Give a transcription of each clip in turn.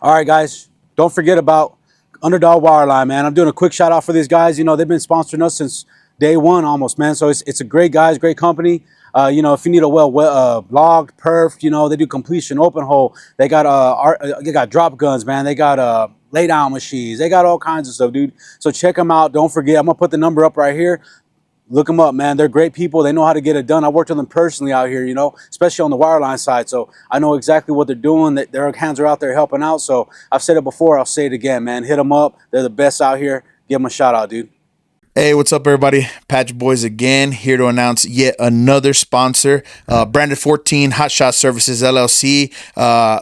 All right, guys, don't forget about Underdog Wireline, man. I'm doing a quick shout out for these guys. You know, they've been sponsoring us since day one almost, man. So it's a great guys, great company. You know, if you need a logged, perfed, you know, they do completion, open hole. They got they got drop guns, man. They got lay down machines. They got all kinds of stuff, dude. So check them out. Don't forget, I'm gonna put the number up right here. Look them up, man. They're great people. They know how to get it done. I worked with them personally out here, you know, especially on the wireline side. So I know exactly what they're doing. Their hands are out there helping out. So I've said it before. I'll say it again, man. Hit them up. They're the best out here. Give them a shout out, dude. Hey, what's up, everybody? Patch Boys again, here to announce yet another sponsor, Branded 14 Hot Shot Services LLC.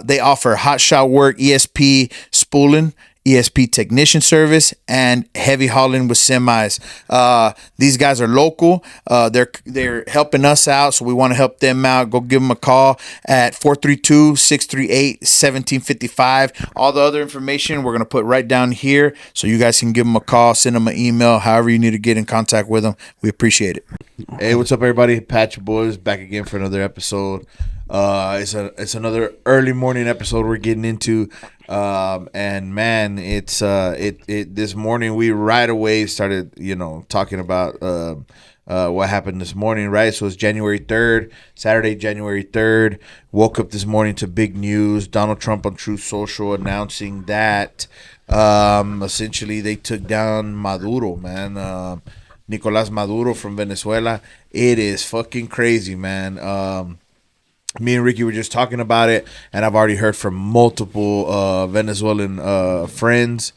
They offer hot shot work, ESP spooling, ESP technician service, and heavy hauling with semis. These guys are local. They're helping us out, so we want to help them out. Go give them a call at 432-638-1755. All the other information we're going to put right down here, so you guys can give them a call, send them an email, however you need to get in contact with them. We appreciate it. Hey, what's up, everybody? Patch Boys back again for another episode. It's another early morning episode we're getting into, and man, it's this morning we right away started talking about what happened this morning, right? So it's January 3rd, Saturday, January 3rd. Woke up this morning to big news. Donald Trump on Truth Social announcing that essentially they took down Maduro, man. Nicolas Maduro from Venezuela. It is fucking crazy, man. Me and Ricky were just talking about it, and I've already heard from multiple Venezuelan friends,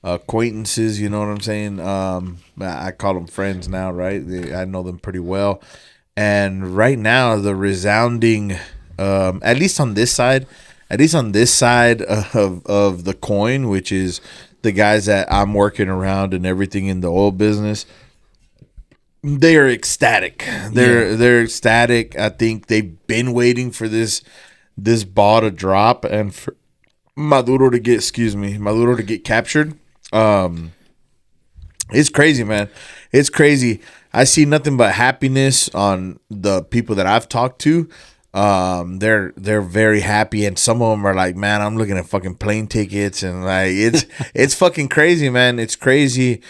acquaintances, you know what I'm saying? I call them friends now, right? I know them pretty well. And right now, the resounding, at least on this side of the coin, which is the guys that I'm working around and everything in the oil business, they are ecstatic. They're ecstatic. I think they've been waiting for this ball to drop and for Maduro to get captured. It's crazy, man. It's crazy. I see nothing but happiness on the people that I've talked to. They're very happy, and some of them are like, man, I'm looking at fucking plane tickets, and like it's fucking crazy, man. It's crazy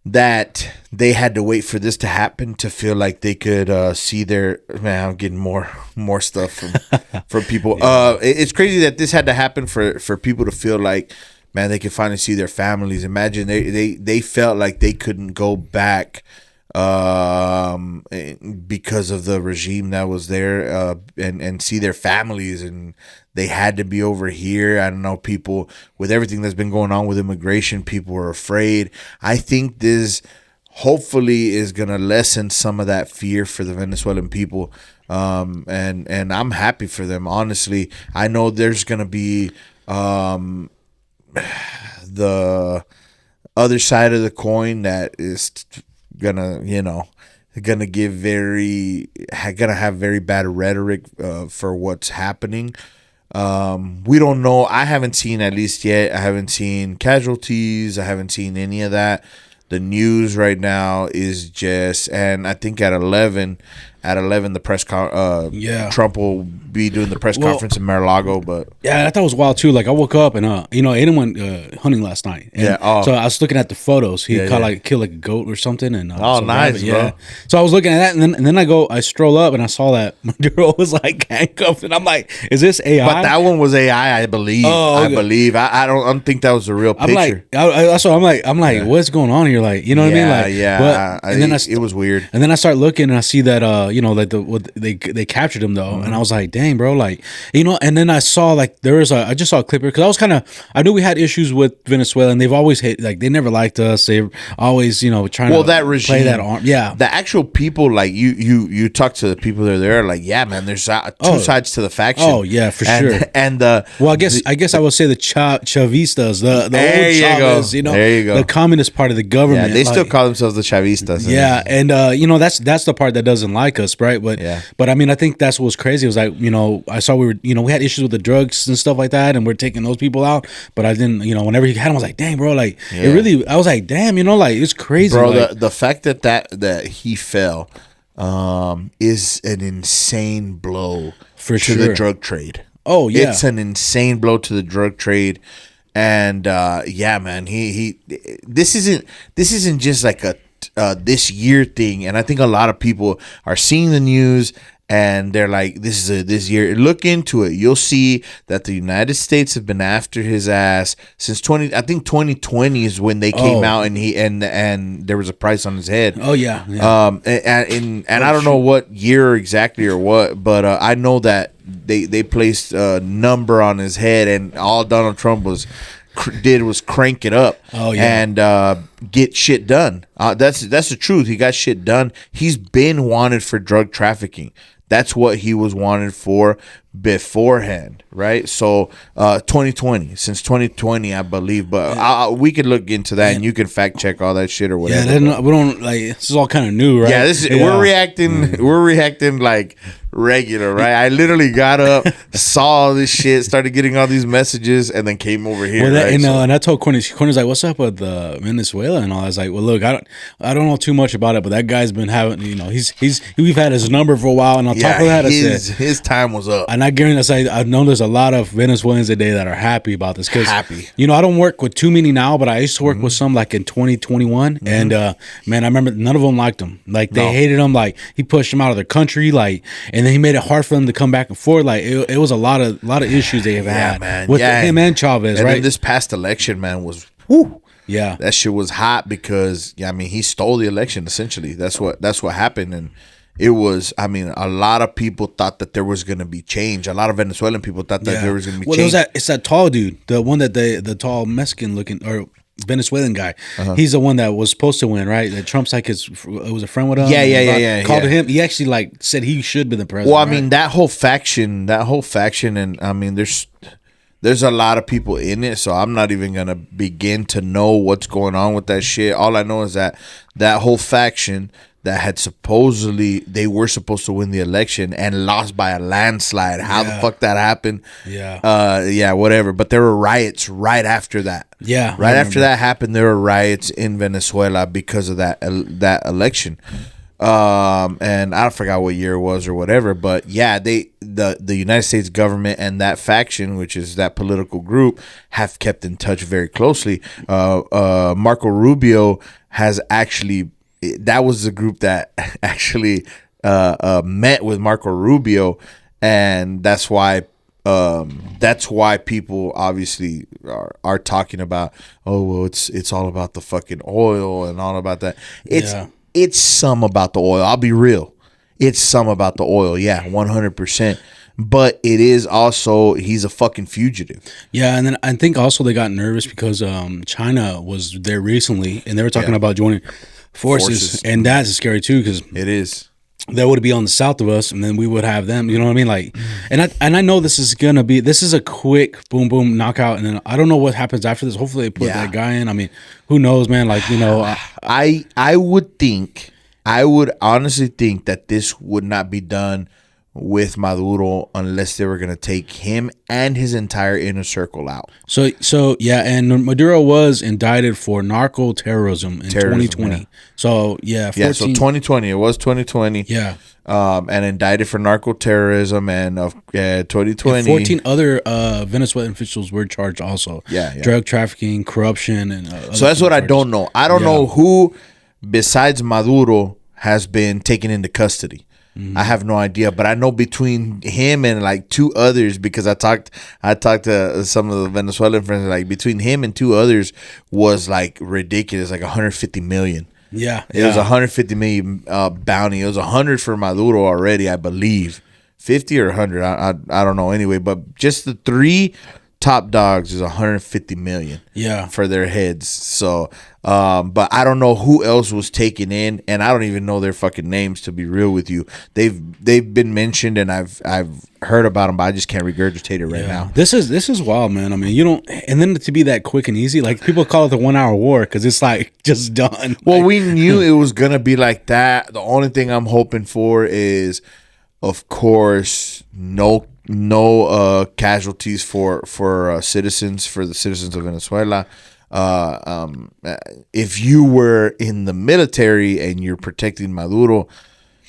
that they had to wait for this to happen to feel like they could see their man. I'm getting more stuff from people. It's crazy that this had to happen for people to feel like, man, they could finally see their families. Imagine they felt like they couldn't go back because of the regime that was there and see their families, and they had to be over here. I don't know, people with everything that's been going on with immigration, people are afraid. I think this hopefully is gonna lessen some of that fear for the Venezuelan people, and I'm happy for them, honestly. I know there's gonna be the other side of the coin that is gonna have very bad rhetoric for what's happening. We don't know. I haven't seen, at least yet, I haven't seen casualties. I haven't seen any of that. The news right now is just, and I think at 11 the press Trump will be doing the press conference in Mar-a-Lago. But yeah, I thought it was wild too. Like I woke up and Aiden went hunting last night. And so I was looking at the photos. He killed like a goat or something. And so nice, bro. So I was looking at that, and then I stroll up and I saw that Maduro was like handcuffed, and I'm like, is this AI? But that one was AI, I believe. Oh, okay. I don't think that was a real picture. I'm like, what's going on here? Like, you know what I mean? Like, and then it was weird. And then I start looking and I see that like they captured him though, and I was like, dang, bro, like, and then I saw like I just saw a clip here because I knew we had issues with Venezuela, and they've always they never liked us. They're always trying to that regime, play that arm. Yeah, the actual people, like you talk to the people that are there, like, yeah, man, there's two sides to the faction. Oh yeah, for sure. And I guess I would say the Chavistas, the old Chavez, there you go, the communist part of the government. Yeah, they still call themselves the Chavistas. Yeah, and that's the part that doesn't like us, right? But I mean, I think that's what was crazy. It was like, I saw we had issues with the drugs and stuff like that, and we're taking those people out. But I didn't, whenever he had him, I was like, dang, bro, like it really. I was like, damn, like it's crazy, bro. Like, the fact that he fell is an insane blow for to the drug trade. Oh yeah, It's an insane blow to the drug trade. And yeah, man, he this isn't just like a this year thing. And I think a lot of people are seeing the news and they're like, this year. Look into it. You'll see that the United States have been after his ass since 2020 is when they came out, and and there was a price on his head. Oh yeah. And I don't know what year exactly or what, but I know that they placed a number on his head, and all Donald Trump did was crank it up. Oh yeah. And get shit done. That's the truth. He got shit done. He's been wanted for drug trafficking. That's what he was wanted for beforehand, right? So 2020, since 2020, I believe. But we could look into that, and you can fact check all that shit or whatever. Yeah, we don't like. This is all kind of new, right? Yeah, we're reacting. We're reacting like regular, right? I literally got up, saw all this shit, started getting all these messages, and then came over here. Well, right? and I told Corny's like, "What's up with Venezuela and all?" I was like, "Well, look, I don't know too much about it, but that guy's been having, we've had his number for a while, and on top of that, his time was up." And I guarantee, I know there's a lot of Venezuelans today that are happy about this because I don't work with too many now, but I used to work with some like in 2021, and man, I remember none of them liked him. Like they hated him. Like he pushed them out of their country. Like, and then he made it hard for them to come back and forth. Like it was a lot of issues they have had with him and Chavez. And right? then this past election, man, was whoo. Yeah, that shit was hot because he stole the election essentially. That's what happened, and it was. I mean, a lot of people thought that there was going to be change. A lot of Venezuelan people thought that there was going to be change. It's that tall dude, the one that the tall Mexican looking or Venezuelan guy. He's the one that was supposed to win, right? That Trump's like it was a friend with him. Yeah. Called him. He actually like said he should be the president. Well, I mean that whole faction, and I mean there's a lot of people in it, so I'm not even gonna begin to know what's going on with that shit. All I know is that whole faction that had they were supposed to win the election and lost by a landslide. How the fuck that happened? Yeah, whatever. But there were riots right after that. Yeah, right after that happened, there were riots in Venezuela because of that election. And I forgot what year it was or whatever, but yeah, the United States government and that faction, which is that political group, have kept in touch very closely. Marco Rubio has actually. That was the group that actually met with Marco Rubio, and that's why people obviously are talking about, oh well, it's all about the fucking oil and all about that. It's some about the oil. I'll be real. It's some about the oil. Yeah, 100%. But it is also, he's a fucking fugitive. Yeah, and then I think also they got nervous because China was there recently, and they were talking about joining forces, and that's scary too because it is. That would be on the south of us, and then we would have them. You know what I mean? Like, and I know this is a quick boom boom knockout, and then I don't know what happens after this. Hopefully they put that guy in. I mean, who knows, man? Like, I would honestly think that this would not be done with Maduro unless they were going to take him and his entire inner circle out. So yeah, and Maduro was indicted for narco terrorism in 2020. Yeah. So yeah, 14, so 2020. It was 2020. Yeah. And indicted for narco terrorism, and 2020. And 14 other Venezuelan officials were charged also. Yeah. Drug trafficking, corruption, and so that's what charges. I don't know. I don't know who besides Maduro has been taken into custody. I have no idea, but I know between him and like two others, because I talked to some of the Venezuelan friends, like between him and two others was like ridiculous, like 150 million. Yeah, it was 150 million bounty. It was 100 for Maduro already, I believe, 50 or 100. I don't know anyway, but just the three top dogs is 150 million. Yeah, for their heads. So, but I don't know who else was taken in, and I don't even know their fucking names, to be real with you. They've been mentioned, and I've heard about them, but I just can't regurgitate it right now. This is wild, man. I mean, you don't, and then to be that quick and easy, like people call it the 1 hour war because it's like just done. Well, we knew it was gonna be like that. The only thing I'm hoping for is, of course, no casualties for the citizens of Venezuela. If you were in the military and you're protecting Maduro,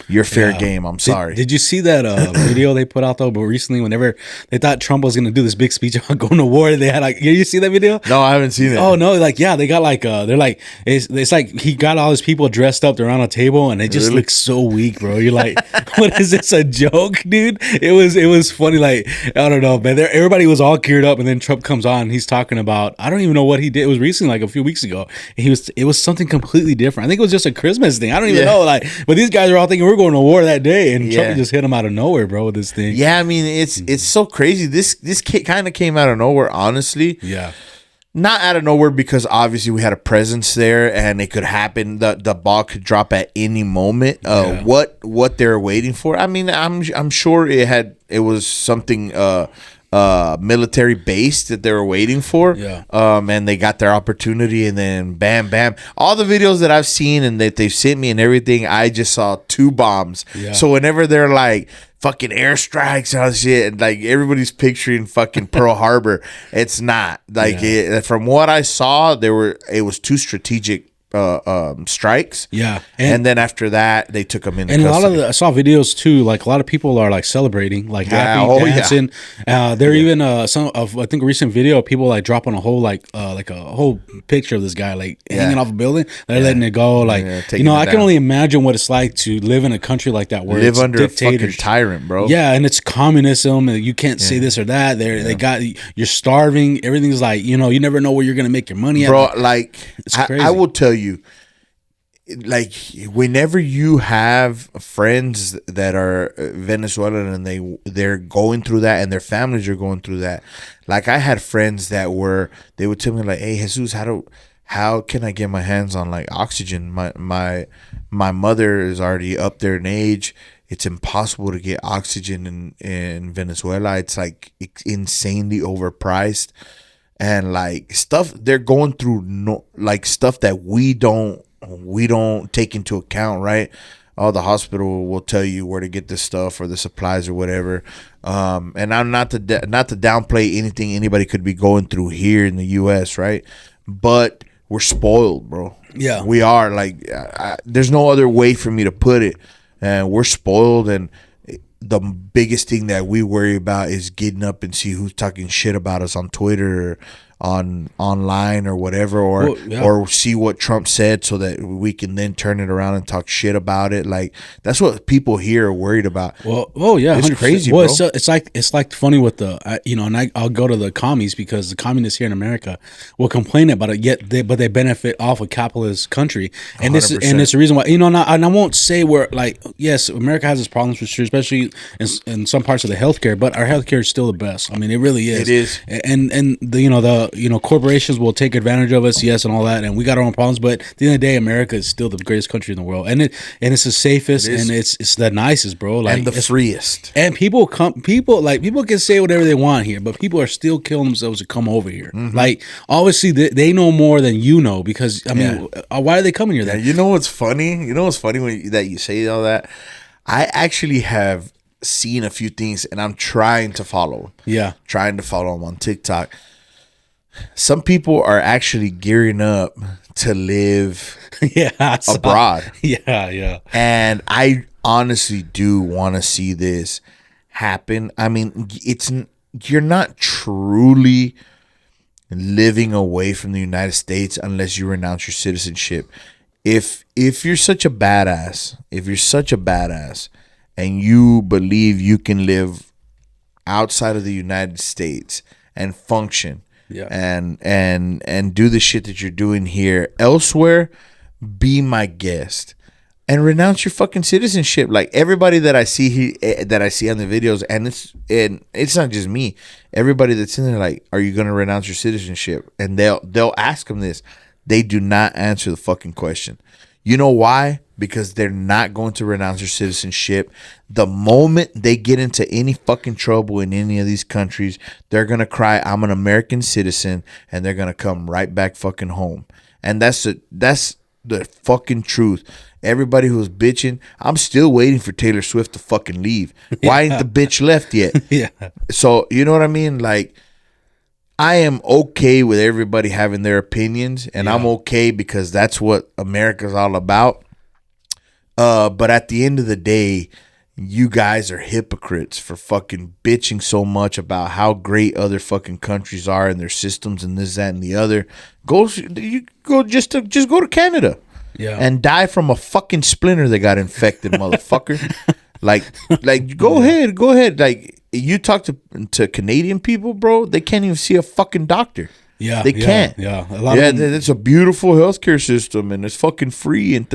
you're fair game. I'm sorry. Did you see that video they put out though? But recently, whenever they thought Trump was gonna do this big speech about going to war, they had like, you see that video? No, I haven't seen it. Oh no, like they got like they're like it's like he got all his people dressed up, they're around a table, and they just look so weak, bro. You're like, what is this, a joke, dude? It was funny. Like, I don't know, man. Everybody was all geared up, and then Trump comes on, and he's talking about, I don't even know what he did. It was recently, like a few weeks ago. And it was something completely different. I think it was just a Christmas thing. I don't even know. Like, but these guys are all thinking we're going to war that day, and Trump just hit him out of nowhere, bro, with this thing. Yeah, I mean, it's so crazy. This kind of came out of nowhere, honestly. Yeah. Not out of nowhere, because obviously we had a presence there and it could happen. The ball could drop at any moment. What they're waiting for. I mean, I'm sure it was something military based that they were waiting for. Yeah. And they got their opportunity, and then bam, bam. All the videos that I've seen and that they've sent me and everything, I just saw 2 bombs. Yeah. So whenever they're like fucking airstrikes and all this shit, and like everybody's picturing fucking Pearl Harbor, it's not like from what I saw, it was 2 strategic strikes. Yeah. And then after that, they took them in. And custody. I saw videos too, like a lot of people are like celebrating, like happy, dancing. There even some of, I think, a recent video of people like dropping a whole like a whole picture of this guy like hanging off a building. They're letting it go. Like, I can only imagine what it's like to live in a country like that, where live it's under a fucking tyrant, bro. Yeah, and it's communism, and you can't say this or that. They got, you're starving. Everything's like, you never know where you're gonna make your money at. Bro, like it's crazy. I will tell you, like, whenever you have friends that are Venezuelan and they're going through that, and their families are going through that, like, I had friends that they would tell me like, hey, Jesus, how can I get my hands on like oxygen? My mother is already up there in age. It's impossible to get oxygen in Venezuela. It's like insanely overpriced, and like stuff they're going through, like stuff that we don't take into account, right? Oh, the hospital will tell you where to get this stuff or the supplies or whatever. And I'm not to downplay anything anybody could be going through here in the U.S., right? But we're spoiled, bro. Yeah, we are. Like, there's no other way for me to put it. And we're spoiled, and the biggest thing that we worry about is getting up and see who's talking shit about us on Twitter or online or whatever, or see what Trump said, so that we can then turn it around and talk shit about it. Like, that's what people here are worried about. Well, yeah, it's 100%. crazy, well, bro. It's like funny with the and I'll go to the commies, because the communists here in America will complain about it, but they benefit off a capitalist country, and 100%. it's the reason why, and I won't say we're like, yes, America has its problems for sure, especially in some parts of the healthcare, but our healthcare is still the best. I mean, it really is. It is. And the corporations will take advantage of us, yes, and all that, and we got our own problems, but at the end of the day, America is still the greatest country in the world, and it's the safest, and it's the nicest, bro, like, and the freest. And people can say whatever they want here, but people are still killing themselves to come over here. Mm-hmm. Like, obviously they know more than you know, because I mean, why are they coming here then? You know what's funny? That you say all that? I actually have seen a few things, and I'm trying to follow. Yeah, trying to follow them on TikTok. Some people are actually gearing up to live abroad. Yeah. And I honestly do want to see this happen. I mean, you're not truly living away from the United States unless you renounce your citizenship. If you're such a badass, and you believe you can live outside of the United States and function, and do the shit that you're doing here elsewhere, be my guest and renounce your fucking citizenship. Like, everybody that I see on the videos, and it's not just me, everybody that's in there, like, are you gonna renounce your citizenship? And they'll ask them this. They do not answer the fucking question. You know why? Because they're not going to renounce their citizenship. The moment they get into any fucking trouble in any of these countries, they're going to cry, I'm an American citizen, and they're going to come right back fucking home. And that's the fucking truth. Everybody who's bitching, I'm still waiting for Taylor Swift to fucking leave. Why ain't the bitch left yet? Yeah. So, you know what I mean? Like, I am okay with everybody having their opinions, and I'm okay because that's what America's all about. But at the end of the day, you guys are hypocrites for fucking bitching so much about how great other fucking countries are and their systems and this, that, and the other. Just go to Canada. Yeah. And die from a fucking splinter that got infected, motherfucker. like go ahead. Like, you talk to Canadian people, bro, they can't even see a fucking doctor. Yeah, they can't. Yeah, It's a beautiful healthcare system and it's fucking free and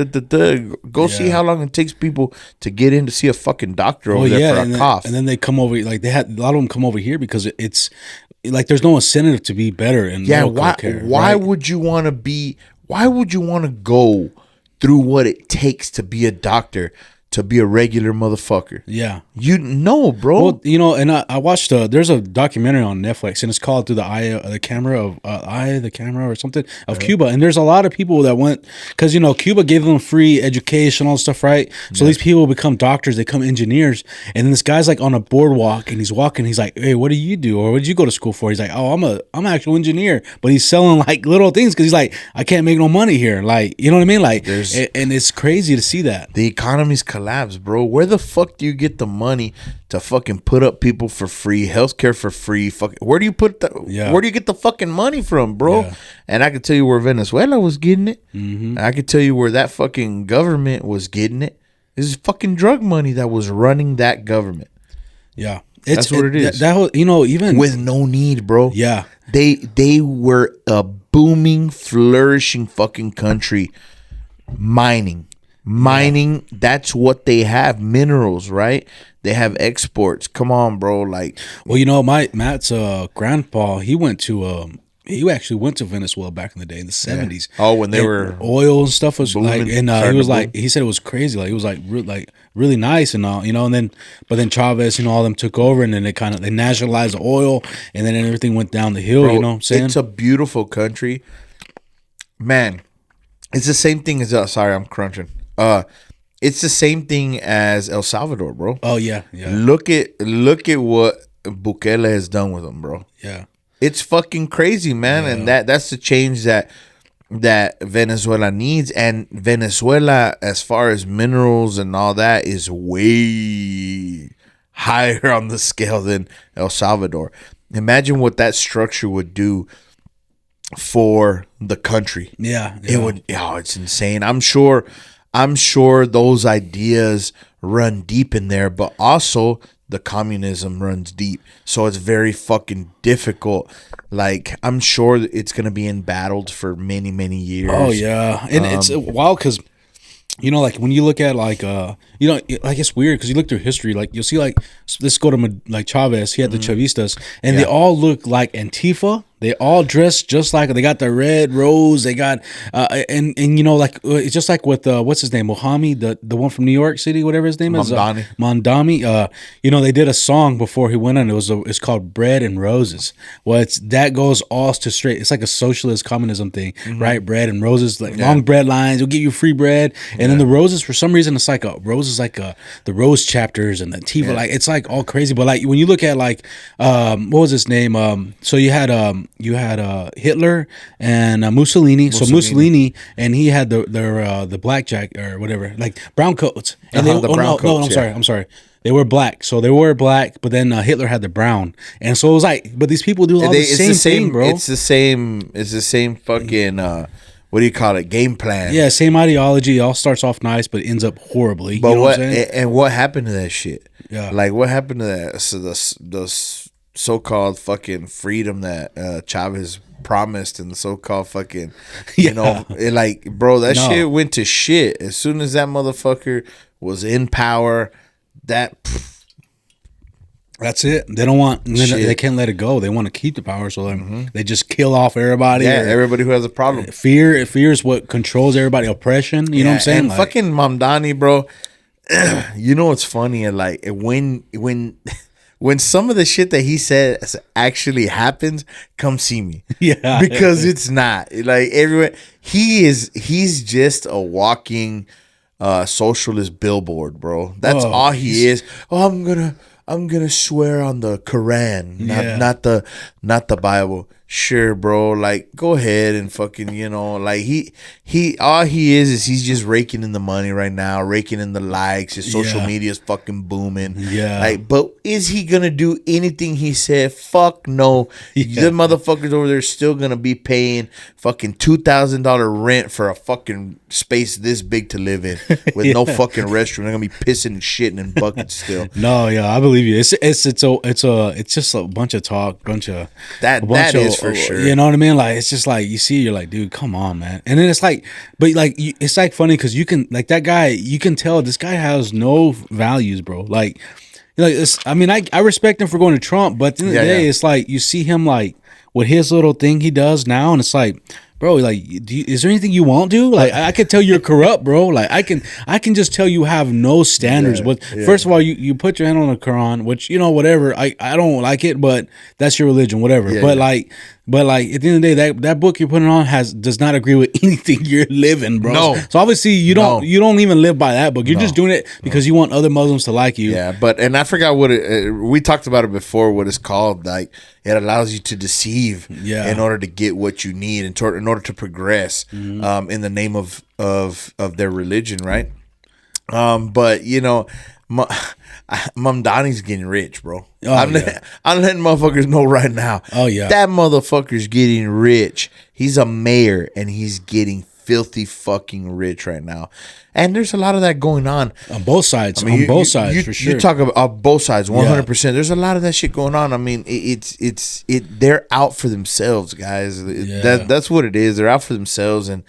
Go see how long it takes people to get in to see a fucking doctor over there for a cough. And then they come over, like a lot of them come over here because it's like there's no incentive to be better in medical care. Why would you want to be? Why would you want to go through what it takes to be a doctor? To be a regular motherfucker. Yeah. You know, bro. Well, you know, and I watched there's a documentary on Netflix and it's called Through the Eye of the Camera or something of Cuba. And there's a lot of people that went, because, you know, Cuba gave them free education, all this stuff, right? So these people become doctors, they become engineers. And then this guy's like on a boardwalk and he's walking, he's like, hey, what do you do? Or what did you go to school for? He's like, oh, I'm an actual engineer. But he's selling like little things because he's like, I can't make no money here. Like, you know what I mean? Like, and it's crazy to see that. The economy's collapsed, bro. Where the fuck do you get the money to fucking put up people for free, healthcare for free? Where do you put where do you get the fucking money from, bro? Yeah. And I can tell you where Venezuela was getting it. Mm-hmm. I can tell you where that fucking government was getting it. This is fucking drug money that was running that government. Yeah. That's what it is. That you know, even with no need, bro. Yeah. They were a booming, flourishing fucking country. Mining, that's what they have. Minerals, right? They have exports. Come on, bro. Like, well, you know, Matt's grandpa, he actually went to Venezuela back in the day in the 70s. Oh, when they were oil and stuff was booming, like, and he was like, he said it was crazy. Like, it was like really nice and all, you know. And then Chavez, you know, all them took over, and then they nationalized the oil, and then everything went down the hill. Bro, you know what I'm saying? It's a beautiful country, man. It's the same thing as sorry, I'm crunching. It's the same thing as El Salvador, bro. Oh yeah. Look at what Bukele has done with them, bro. Yeah, it's fucking crazy, man. Yeah. And that's the change that Venezuela needs. And Venezuela, as far as minerals and all that, is way higher on the scale than El Salvador. Imagine what that structure would do for the country. Yeah. It would. Oh, it's insane. I'm sure those ideas run deep in there, but also the communism runs deep. So it's very fucking difficult. Like, I'm sure it's going to be embattled for many, many years. Oh, yeah. And it's wild because, you know, like when you look at like, you know, like it's weird because you look through history, like you'll see like, let's go to like Chavez, he had the Chavistas, and they all look like Antifa. They all dress just like, they got the red rose. They got and you know, like it's just like with what's his name, Mohammed, the one from New York City, whatever his name is, Mondani. You know, they did a song before he went on. It's called Bread and Roses. Well, that goes all to straight. It's like a socialist communism thing, right? Bread and roses, like long bread lines. We'll give you free bread, and then the roses. For some reason, it's like the rose chapters and the Antifa. Like it's like all crazy. But like when you look at like what was his name? So you had Hitler and Mussolini. So Mussolini, and he had the blackjack or whatever, like brown coats. And I'm sorry. They were black. So they were black, but then Hitler had the brown. And so it was like, but these people do all the same thing, bro. It's the same fucking what do you call it? Game plan. Yeah, same ideology. It all starts off nice, but ends up horribly. But you know what I'm saying? And what happened to that shit? Yeah. Like what happened to that? So the so-called fucking freedom that Chavez promised, and the so-called fucking, you know, like, bro, that shit went to shit as soon as that motherfucker was in power. That's it. They don't want. They can't let it go. They want to keep the power, so they just kill off everybody. Yeah, everybody who has a problem. Fear is what controls everybody. Oppression. You know what I'm saying? And like, fucking Mamdani, bro. You know what's funny? Like when some of the shit that he said actually happens, come see me. Yeah, because it's not like everyone. He's just a walking socialist billboard, bro. That's all he is. Oh, I'm gonna swear on the Quran, not the Bible. sure, bro, like go ahead and fucking, like he all he is he's just raking in the money right now, raking in the likes. His social media is fucking booming. Yeah. Like, but is he gonna do anything he said? Fuck no. The motherfuckers over there still gonna be paying fucking $2,000 rent for a fucking space this big to live in with no fucking restroom. They're gonna be pissing and shitting in buckets still. No, yeah, I believe you. It's just a bunch of talk, That is for sure. You know what I mean? Like, it's just like you see, you're like, dude, come on, man. And then it's like, but like, it's like funny because you can like that guy. You can tell this guy has no values, bro. Like it's. I mean, I respect him for going to Trump, but at the end of the day, it's like you see him like with his little thing he does now, and it's like, bro, like, is there anything you won't do? Like, I can tell you're corrupt, bro. Like, I can just tell you have no standards. But first of all, you put your hand on the Quran, which, whatever. I don't like it, but that's your religion, whatever. But like at the end of the day, that book you're putting on does not agree with anything you're living, bro. No. So obviously you don't even live by that book. You're just doing it because you want other Muslims to like you. Yeah, and I forgot what we talked about it before. What it's called, like it allows you to deceive in order to get what you need, in order to progress, in the name of their religion, right? But Mamdani's getting rich, bro. I'm letting motherfuckers know right now. Oh yeah, that motherfucker's getting rich. He's a mayor and he's getting filthy fucking rich right now. And there's a lot of that going on both sides. I mean, on both sides, for sure. You talk about both sides, 100%. There's a lot of that shit going on. I mean, they're out for themselves, guys. That's what it is. They're out for themselves, and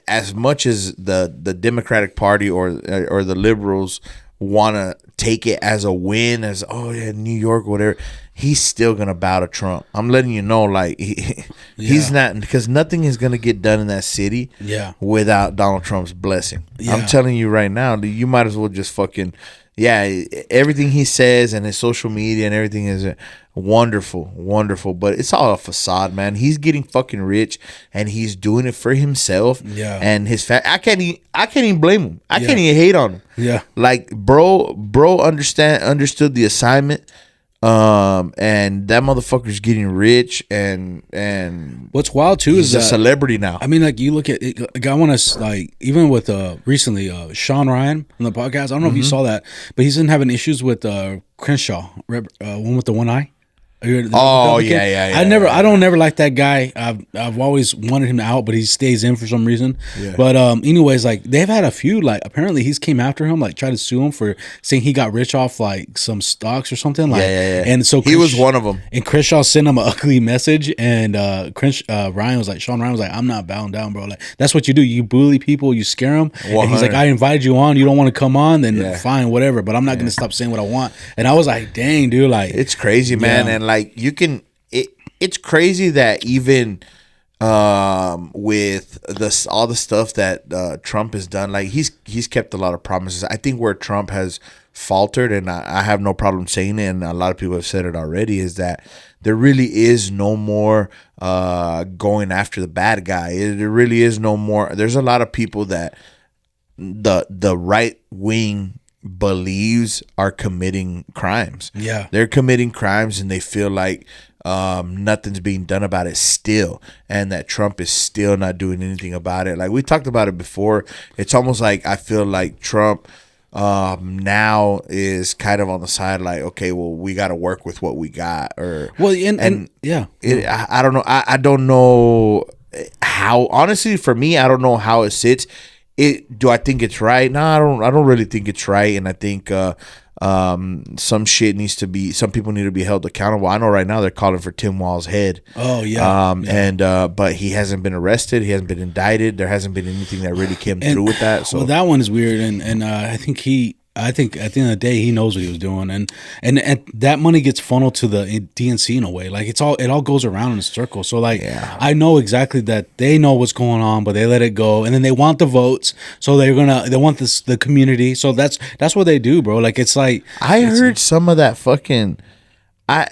as much as the Democratic Party or the liberals want to take it as a win, as New York, whatever, he's still gonna bow to Trump. I'm letting you know, like he's not, because nothing is gonna get done in that city without Donald Trump's blessing. I'm telling you right now, you might as well just fucking everything he says and his social media and everything is wonderful, but it's all a facade, man. He's getting fucking rich and he's doing it for himself and his I can't even blame him. I can't even hate on him. Like bro understood the assignment, and that motherfucker's getting rich, and what's wild too is he's a celebrity now. I mean, like, you look at it, like, I want to, like, even with recently Sean Ryan on the podcast, I don't know if you saw that, but he's been having issues with Crenshaw, one with the one eye. I don't never like that guy. I've always wanted him out, but he stays in for some reason. But anyways, like, they've had a feud. Like, apparently he's came after him, like, tried to sue him for saying he got rich off like some stocks or something. Like, and so he was one of them. And Crenshaw sent him an ugly message, and Sean Ryan was like, I'm not bowing down, bro. Like, that's what you do. You bully people, you scare them. 100. And he's like, I invited you on. You don't want to come on, then fine, whatever. But I'm not gonna stop saying what I want. And I was like, dang, dude, like, it's crazy, man. And like, you can it's crazy that even with all the stuff that Trump has done, like he's kept a lot of promises. I think where Trump has faltered, and I have no problem saying it, and a lot of people have said it already, is that there really is no more going after the bad guy. There really is no more. There's a lot of people that the right wing believes are committing crimes. They're committing crimes, and they feel like nothing's being done about it still, and that Trump is still not doing anything about it. Like, we talked about it before. It's almost like I feel like Trump now is kind of on the side, like, okay, well, we got to work with what we got, or I don't know. I don't know how, honestly, for me, I don't know how it sits. Do I think it's right? No, I don't really think it's right, and I think some shit needs to be. Some people need to be held accountable. I know right now they're calling for Tim Wall's head. But he hasn't been arrested. He hasn't been indicted. There hasn't been anything that really came through with that. So that one is weird, and I think at the end of the day he knows what he was doing, and that money gets funneled to the DNC in a way. Like, it all goes around in a circle. So like, I know exactly that they know what's going on, but they let it go, and then they want the votes, so they want the community. So that's what they do, bro. Like, it's like, I heard some of that fucking. I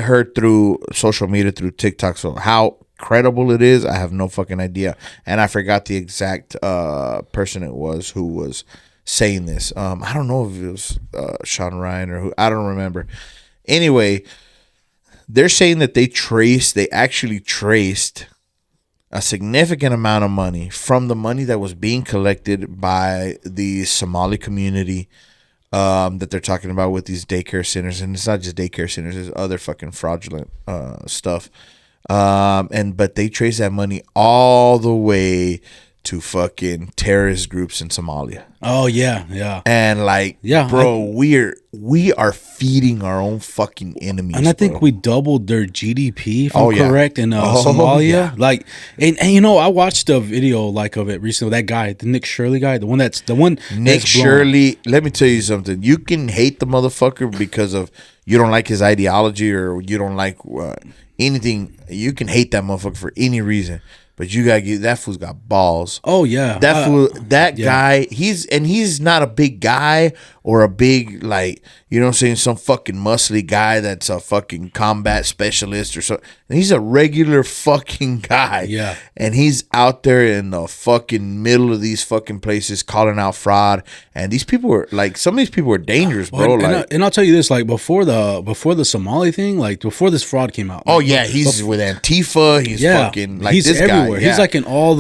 heard through social media, through TikTok. So how credible it is, I have no fucking idea, and I forgot the exact person it was who was saying this. I don't know if it was Sean Ryan or who. I don't remember. Anyway, they're saying that they actually traced a significant amount of money from the money that was being collected by the Somali community that they're talking about with these daycare centers. And it's not just daycare centers, there's other fucking fraudulent stuff. But they trace that money all the way to fucking terrorist groups in Somalia. Oh yeah. And like, Yeah, bro, we are feeding our own fucking enemies. And I think bro. we doubled their GDP, if Oh, I'm yeah. correct, in Oh, Somalia. yeah. Like, and you know, I watched a video like of it recently. That guy, the Nick Shirley guy, the one Nick that's blown. Shirley, let me tell you something. You can hate the motherfucker because of you don't like his ideology or you don't like anything. You can hate that motherfucker for any reason. But you gotta get that fool's got balls. Oh yeah, That fool, that yeah. guy. He's not a big guy or a big like you know what I'm saying, some fucking muscly guy that's a fucking combat specialist or something. He's a regular fucking guy. Yeah. And he's out there in the fucking middle of these fucking places calling out fraud. And these people are like, some of these people are dangerous, bro. Well, and I'll tell you this, like before the Somali thing, like before this fraud came out. Oh like, yeah, he's with Antifa. He's fucking like he's this everywhere. guy. Yeah. He's like in all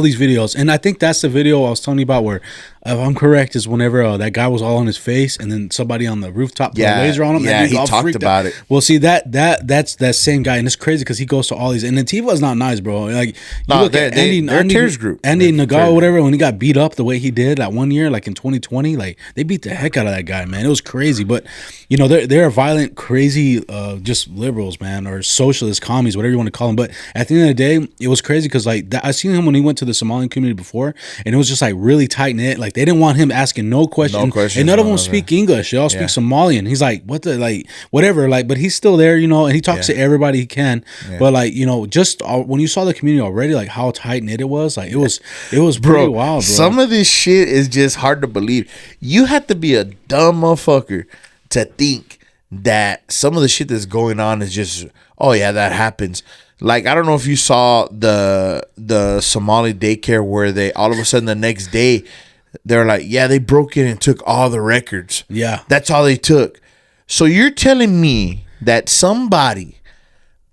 these videos, and I think that's the video I was telling you about where, if I'm correct, is whenever that guy was all on his face, and then somebody on the rooftop put a laser on him. Yeah, and he all talked freaked about out. it. Well, see that's that same guy, and it's crazy because he goes to all these, and Antifa is not nice, bro. Like you look at they're a terrorist group. Andy Nagao, whatever, when he got beat up the way he did that one year, like in 2020, like they beat the heck out of that guy, man. It was crazy, but you know they're violent, crazy, just liberals, man, or socialist commies, whatever you want to call them. But at the end of the day, it was crazy because like I seen him when he went to the Somalian community before, and it was just like really tight knit. Like they didn't want him asking no questions, and none of them speak English. They all speak Somalian. He's like, what the like, whatever, like, but he's still there, you know, and he talks to everybody he can. But like, you know, just when you saw the community already, like how tight knit it was, like it was pretty wild, bro. Some of this shit is just hard to believe. You have to be a dumb motherfucker to think that some of the shit that's going on is just, oh yeah, that happens. Like, I don't know if you saw the Somali daycare where they all of a sudden the next day they're like, yeah, they broke in and took all the records. Yeah. That's all they took. So you're telling me that somebody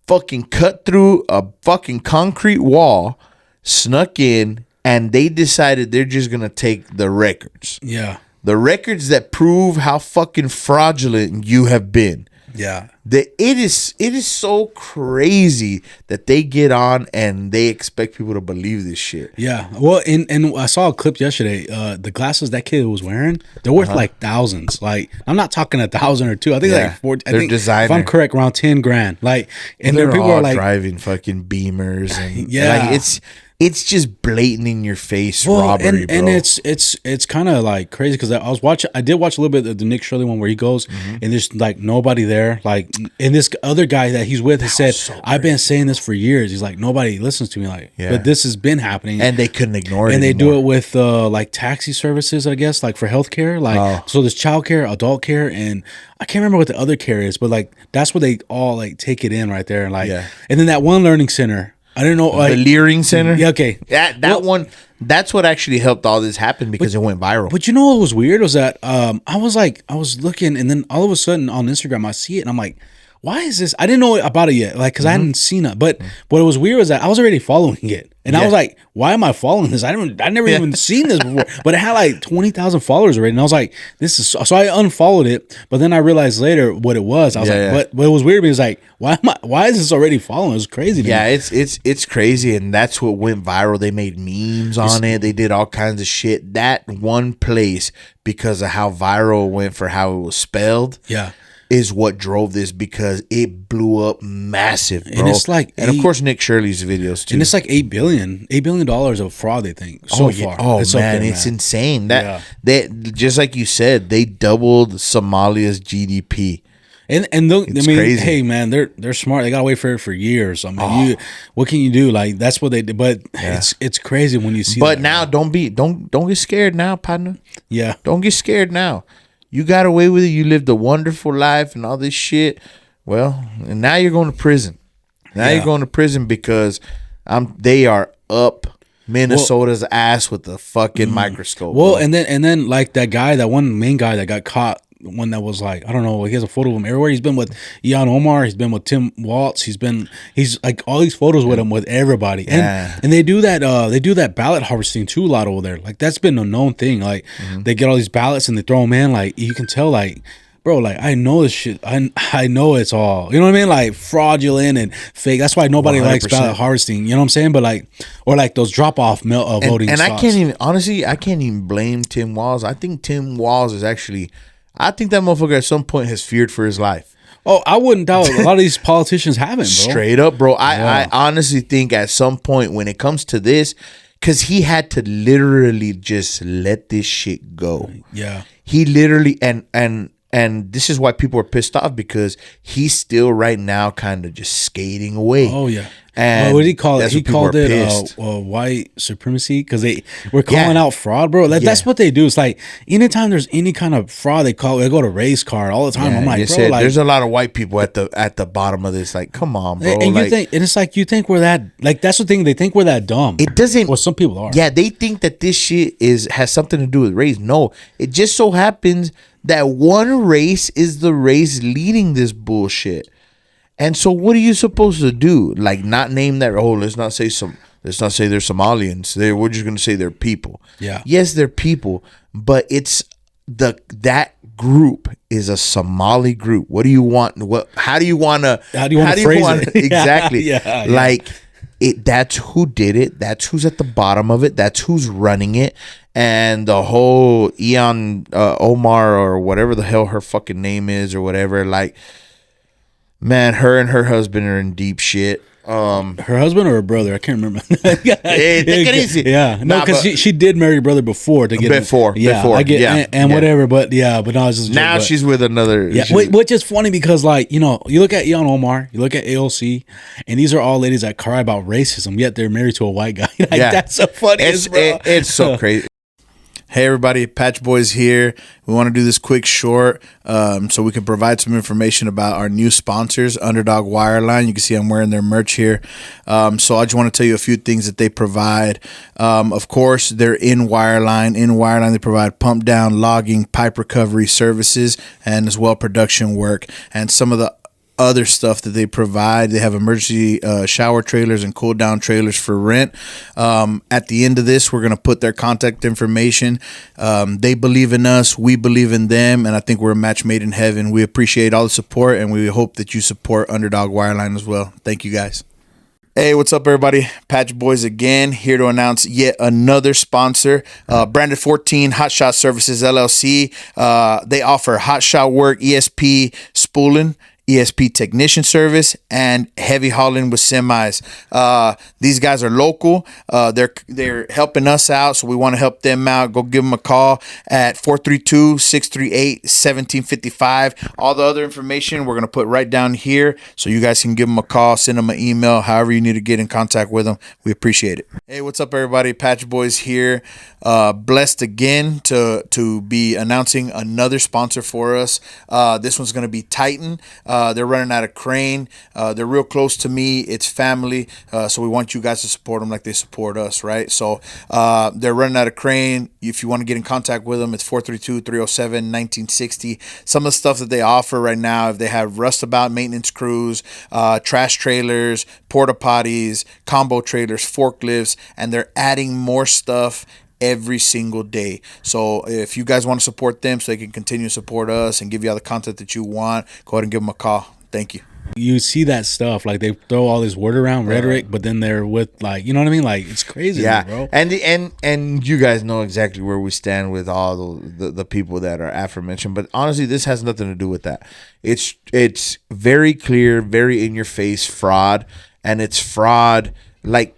fucking cut through a fucking concrete wall, snuck in, and they decided they're just going to take the records. Yeah. The records that prove how fucking fraudulent you have been. Yeah. It is so crazy that they get on and they expect people to believe this shit. Yeah. Well, and I saw a clip yesterday. The glasses that kid was wearing, they're worth like thousands. Like, I'm not talking 1,000 or two. I think like 40. I think designer. if I'm correct, around 10 grand. Like, and they're there people all are like driving fucking Beamers and Yeah. like it's just blatant in your face robbery, bro. And it's kind of like crazy because I did watch a little bit of the Nick Shirley one where he goes and there's like nobody there. Like, and this other guy that he's with has said, I've been saying this for years. He's like, nobody listens to me. Like, but this has been happening. And they couldn't ignore it. And they anymore. do it with like taxi services, I guess, like for healthcare. Like, so there's childcare, adult care, and I can't remember what the other care is, but like that's where they all like take it in right there. And like, and then that one learning center. I don't know. Like, the Leering Center? Yeah, okay. That one, that's what actually helped all this happen because it went viral. But you know what was weird was that I was looking, and then all of a sudden on Instagram I see it, and I'm like, why is this? I didn't know about it yet, like, because I hadn't seen it. But what was weird was that I was already following it, and I was like, why am I following this? I never even seen this before. But it had like 20,000 followers already, and I was like, this is so I unfollowed it. But then I realized later what it was. I was like, but it was weird because like, why is this already following? It was crazy. To me. It's crazy, and that's what went viral. They made memes on it. They did all kinds of shit. That one place, because of how viral it went for how it was spelled. Yeah. Is what drove this because it blew up massive, bro. And it's like, and of course Nick Shirley's videos too. And it's like $8 billion of fraud. They think so far. Oh it's man, it's insane. They just like you said, they doubled Somalia's GDP. And I mean, crazy. Hey man, they're smart. They gotta wait for it for years. I mean, what can you do? Like that's what they did. But it's crazy when you see. But that, now, don't get scared now, partner. Yeah, don't get scared now. You got away with it. You lived a wonderful life and all this shit. Well, and now you're going to prison. Now you're going to prison because they are up Minnesota's ass with the fucking microscope. Well, bro. and then like that one main guy that got caught one that was like, I don't know, he has a photo of him everywhere. He's been with Ian Omar, he's been with Tim Waltz, he's like all these photos with him with everybody. And they do that ballot harvesting too a lot over there. Like that's been a known thing. Like they get all these ballots and they throw them in. Like you can tell, like, bro, like I know this shit. I know it's all, you know what I mean, like fraudulent and fake. That's why nobody 100%. likes ballot harvesting. You know what I'm saying? But like, or like those drop off voting. And slots. I can't even, honestly, I can't even blame Tim Walz. I think Tim Walz is actually, I think that motherfucker at some point has feared for his life. Oh, I wouldn't doubt a lot of these politicians haven't, bro. Straight up, bro. I honestly think at some point when it comes to this, because he had to literally just let this shit go. Yeah. He literally, and this is why people are pissed off, because he's still right now kind of just skating away. Oh yeah. And what did he call it? He called it pissed. white supremacy, because they were calling out fraud, bro. That's what they do. It's like anytime there's any kind of fraud, they go to race card all the time. Yeah, I'm like, bro, like, there's a lot of white people at the bottom of this. Like, come on, bro. and like, you think, and it's like you think we're that, like, that's the thing. They think we're that dumb. it doesn't. Well, some people are. Yeah, they think that this shit has something to do with race. No, it just so happens that one race is the race leading this bullshit. And so what are you supposed to do? Like not name that, let's not say they're Somalians. We're just gonna say they're people. Yeah. Yes, they're people, but it's that group is a Somali group. What do you want? How do you wanna phrase it? Exactly. Yeah. Like that's who did it, that's who's at the bottom of it, that's who's running it. And the whole Ian Omar or whatever the hell her fucking name is or whatever, like, man, her and her husband are in deep shit. Her husband or her brother? I can't remember. Hey, take it easy. Yeah, no, because she did marry her brother before to get before. I get, yeah, and whatever. But no, it's just now she's with another. Yeah, which is funny because, like, you know, you look at Ian Omar, you look at AOC, and these are all ladies that cry about racism, yet they're married to a white guy. Like, that's so funny. It's so crazy. Hey everybody, Patch Boys here. We want to do this quick short so we can provide some information about our new sponsors, Underdog Wireline. You can see I'm wearing their merch here. So I just want to tell you a few things that they provide. Of course, they're in Wireline. In Wireline, they provide pump down, logging, pipe recovery services, and as well production work. And some of the other stuff that they provide, they have emergency shower trailers and cool down trailers for rent. At the end of this, we're going to put their contact information. They believe in us, we believe in them, and I think we're a match made in heaven. We appreciate all the support, and we hope that you support Underdog Wireline as well. Thank you guys. Hey, what's up, everybody? Patch Boys again, here to announce yet another sponsor, Branded 14 Hot Shot Services LLC. They offer hot shot work, ESP spooling, ESP technician service, and heavy hauling with semis. These guys are local. They're helping us out, so we want to help them out. Go give them a call at 432-638-1755. All the other information we're going to put right down here, so you guys can give them a call, send them an email, however you need to get in contact with them. We appreciate it. Hey, what's up, everybody? Patch Boys here. Blessed again to be announcing another sponsor for us. This one's going to be Titan. They're running out of crane. They're real close to me. It's family. So we want you guys to support them like they support us, right? So they're running out of crane. If you want to get in contact with them, it's 432-307-1960. Some of the stuff that they offer right now, if they have rustabout maintenance crews, trash trailers, porta potties, combo trailers, forklifts, and they're adding more stuff every single day. So if you guys want to support them so they can continue to support us and give you all the content that you want, go ahead and give them a call. Thank you. You see that stuff, like they throw all this word around rhetoric, but then they're with, like, you know what I mean? Like, it's crazy, bro. And you guys know exactly where we stand with all the people that are aforementioned. But honestly, this has nothing to do with that. It's very clear, very in your face fraud, and it's fraud. Like,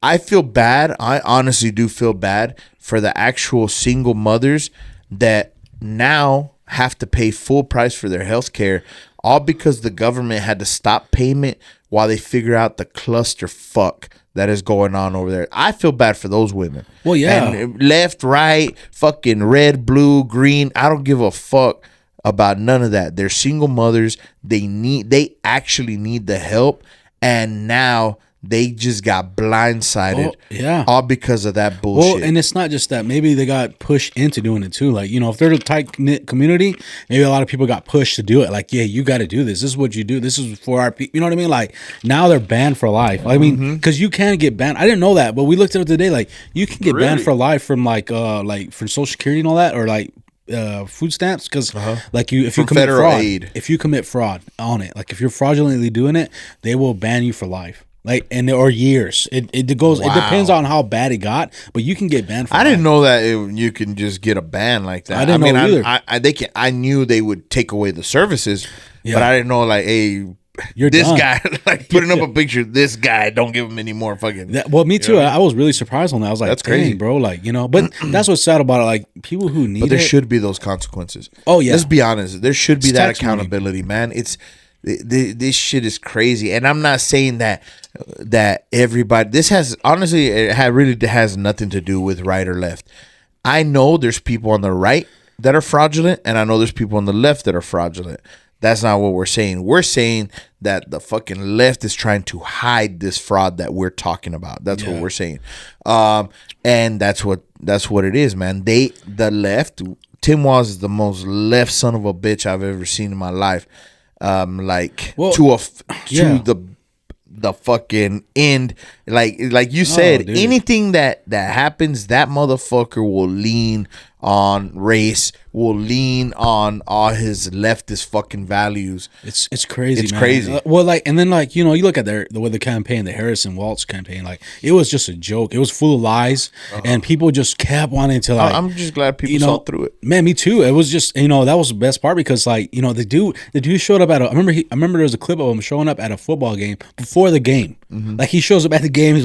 I feel bad. I honestly do feel bad for the actual single mothers that now have to pay full price for their health care, all because the government had to stop payment while they figure out the clusterfuck that is going on over there. I feel bad for those women. Well, yeah. And left, right, fucking red, blue, green. I don't give a fuck about none of that. They're single mothers. They actually need the help. And now they just got blindsided. Oh, yeah. All because of that bullshit. Well, and it's not just that. Maybe they got pushed into doing it too. Like, if they're a tight knit community, maybe a lot of people got pushed to do it. Like, yeah, you got to do this. This is what you do. This is for our people. You know what I mean? Like, now they're banned for life. I mean, because you can get banned. I didn't know that, but we looked at it today. Like, you can get banned for life from like for Social Security and all that, or like food stamps, because like if you commit fraud, if you commit fraud on it, like if you're fraudulently doing it, they will ban you for life. Like, or years. It goes. It depends on how bad it got, but you can get banned. I didn't know that you can just get a ban like that. I didn't know either. I knew they would take away the services, but I didn't know like, hey, you're this done. guy, like putting up a picture. This guy, don't give him any more fucking. Well, me too. I was really surprised on that. I was like, that's crazy, bro. Like, but that's what's sad about it. Like, people who need it. But there should be those consequences. Oh yeah. Let's be honest. There should be that accountability, man. It's. This shit is crazy, and I'm not saying that everybody. This has honestly, really has nothing to do with right or left. I know there's people on the right that are fraudulent, and I know there's people on the left that are fraudulent. That's not what we're saying. We're saying that the fucking left is trying to hide this fraud that we're talking about. That's what we're saying, and that's what it is, man. The left. Tim Waz is the most left son of a bitch I've ever seen in my life. To the fucking end, like you said, anything that happens, that motherfucker will lean on race, will lean on all his leftist fucking values. It's crazy. It's man. crazy. And then you look at the campaign, the Harrison Waltz campaign, like it was just a joke. It was full of lies, and people just kept wanting to like. I'm just glad people saw through it. Man, me too. It was just that was the best part, because the dude showed up at I remember there was a clip of him showing up at a football game before the game. Like he shows up at the game,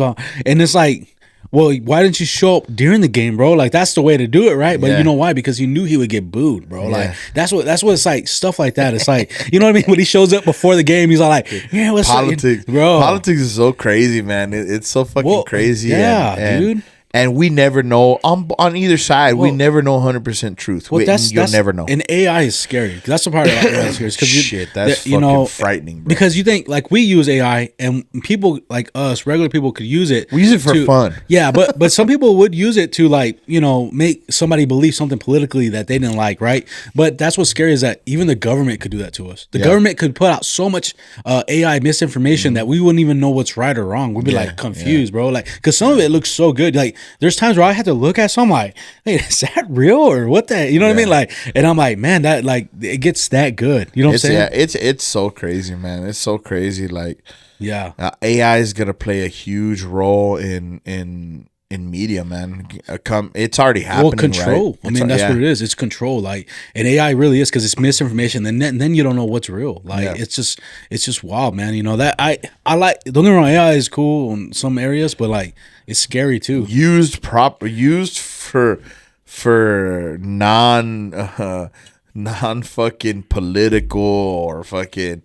and it's like, well, why didn't you show up during the game, bro? Like that's the way to do it, right? But you know why? Because you knew he would get booed, bro. Like that's what it's like, stuff like that. It's like, you know what I mean? When he shows up before the game, he's all like, yeah, what's politics, bro? Politics is so crazy, man. It's so fucking crazy. Yeah, dude. And we never know on either side. We never know 100% truth. You'll never know. And AI is scary. That's the part that's scary. Shit, that's fucking frightening, bro. Because you think like we use AI, and people like us, regular people, could use it. We use it for fun. Yeah, but some people would use it to make somebody believe something politically that they didn't like, right? But that's what's scary, is that even the government could do that to us. The government could put out so much AI misinformation that we wouldn't even know what's right or wrong. We'd be like confused, bro. Like, because some of it looks so good, like. There's times where I had to look at something like, hey, is that real or what the, you know what I mean? Like, and I'm like, man, that like it gets that good. You know what I'm saying? Yeah, it's so crazy, man. It's so crazy. Like, AI is gonna play a huge role in media, man. It's already happening. Well, control. Right? I mean, that's what it is. It's control. Like, and AI really is, because it's misinformation. And then you don't know what's real. Like, it's just wild, man. That I like. Don't get me wrong, AI is cool in some areas, but like, it's scary too. Used for non fucking political or fucking,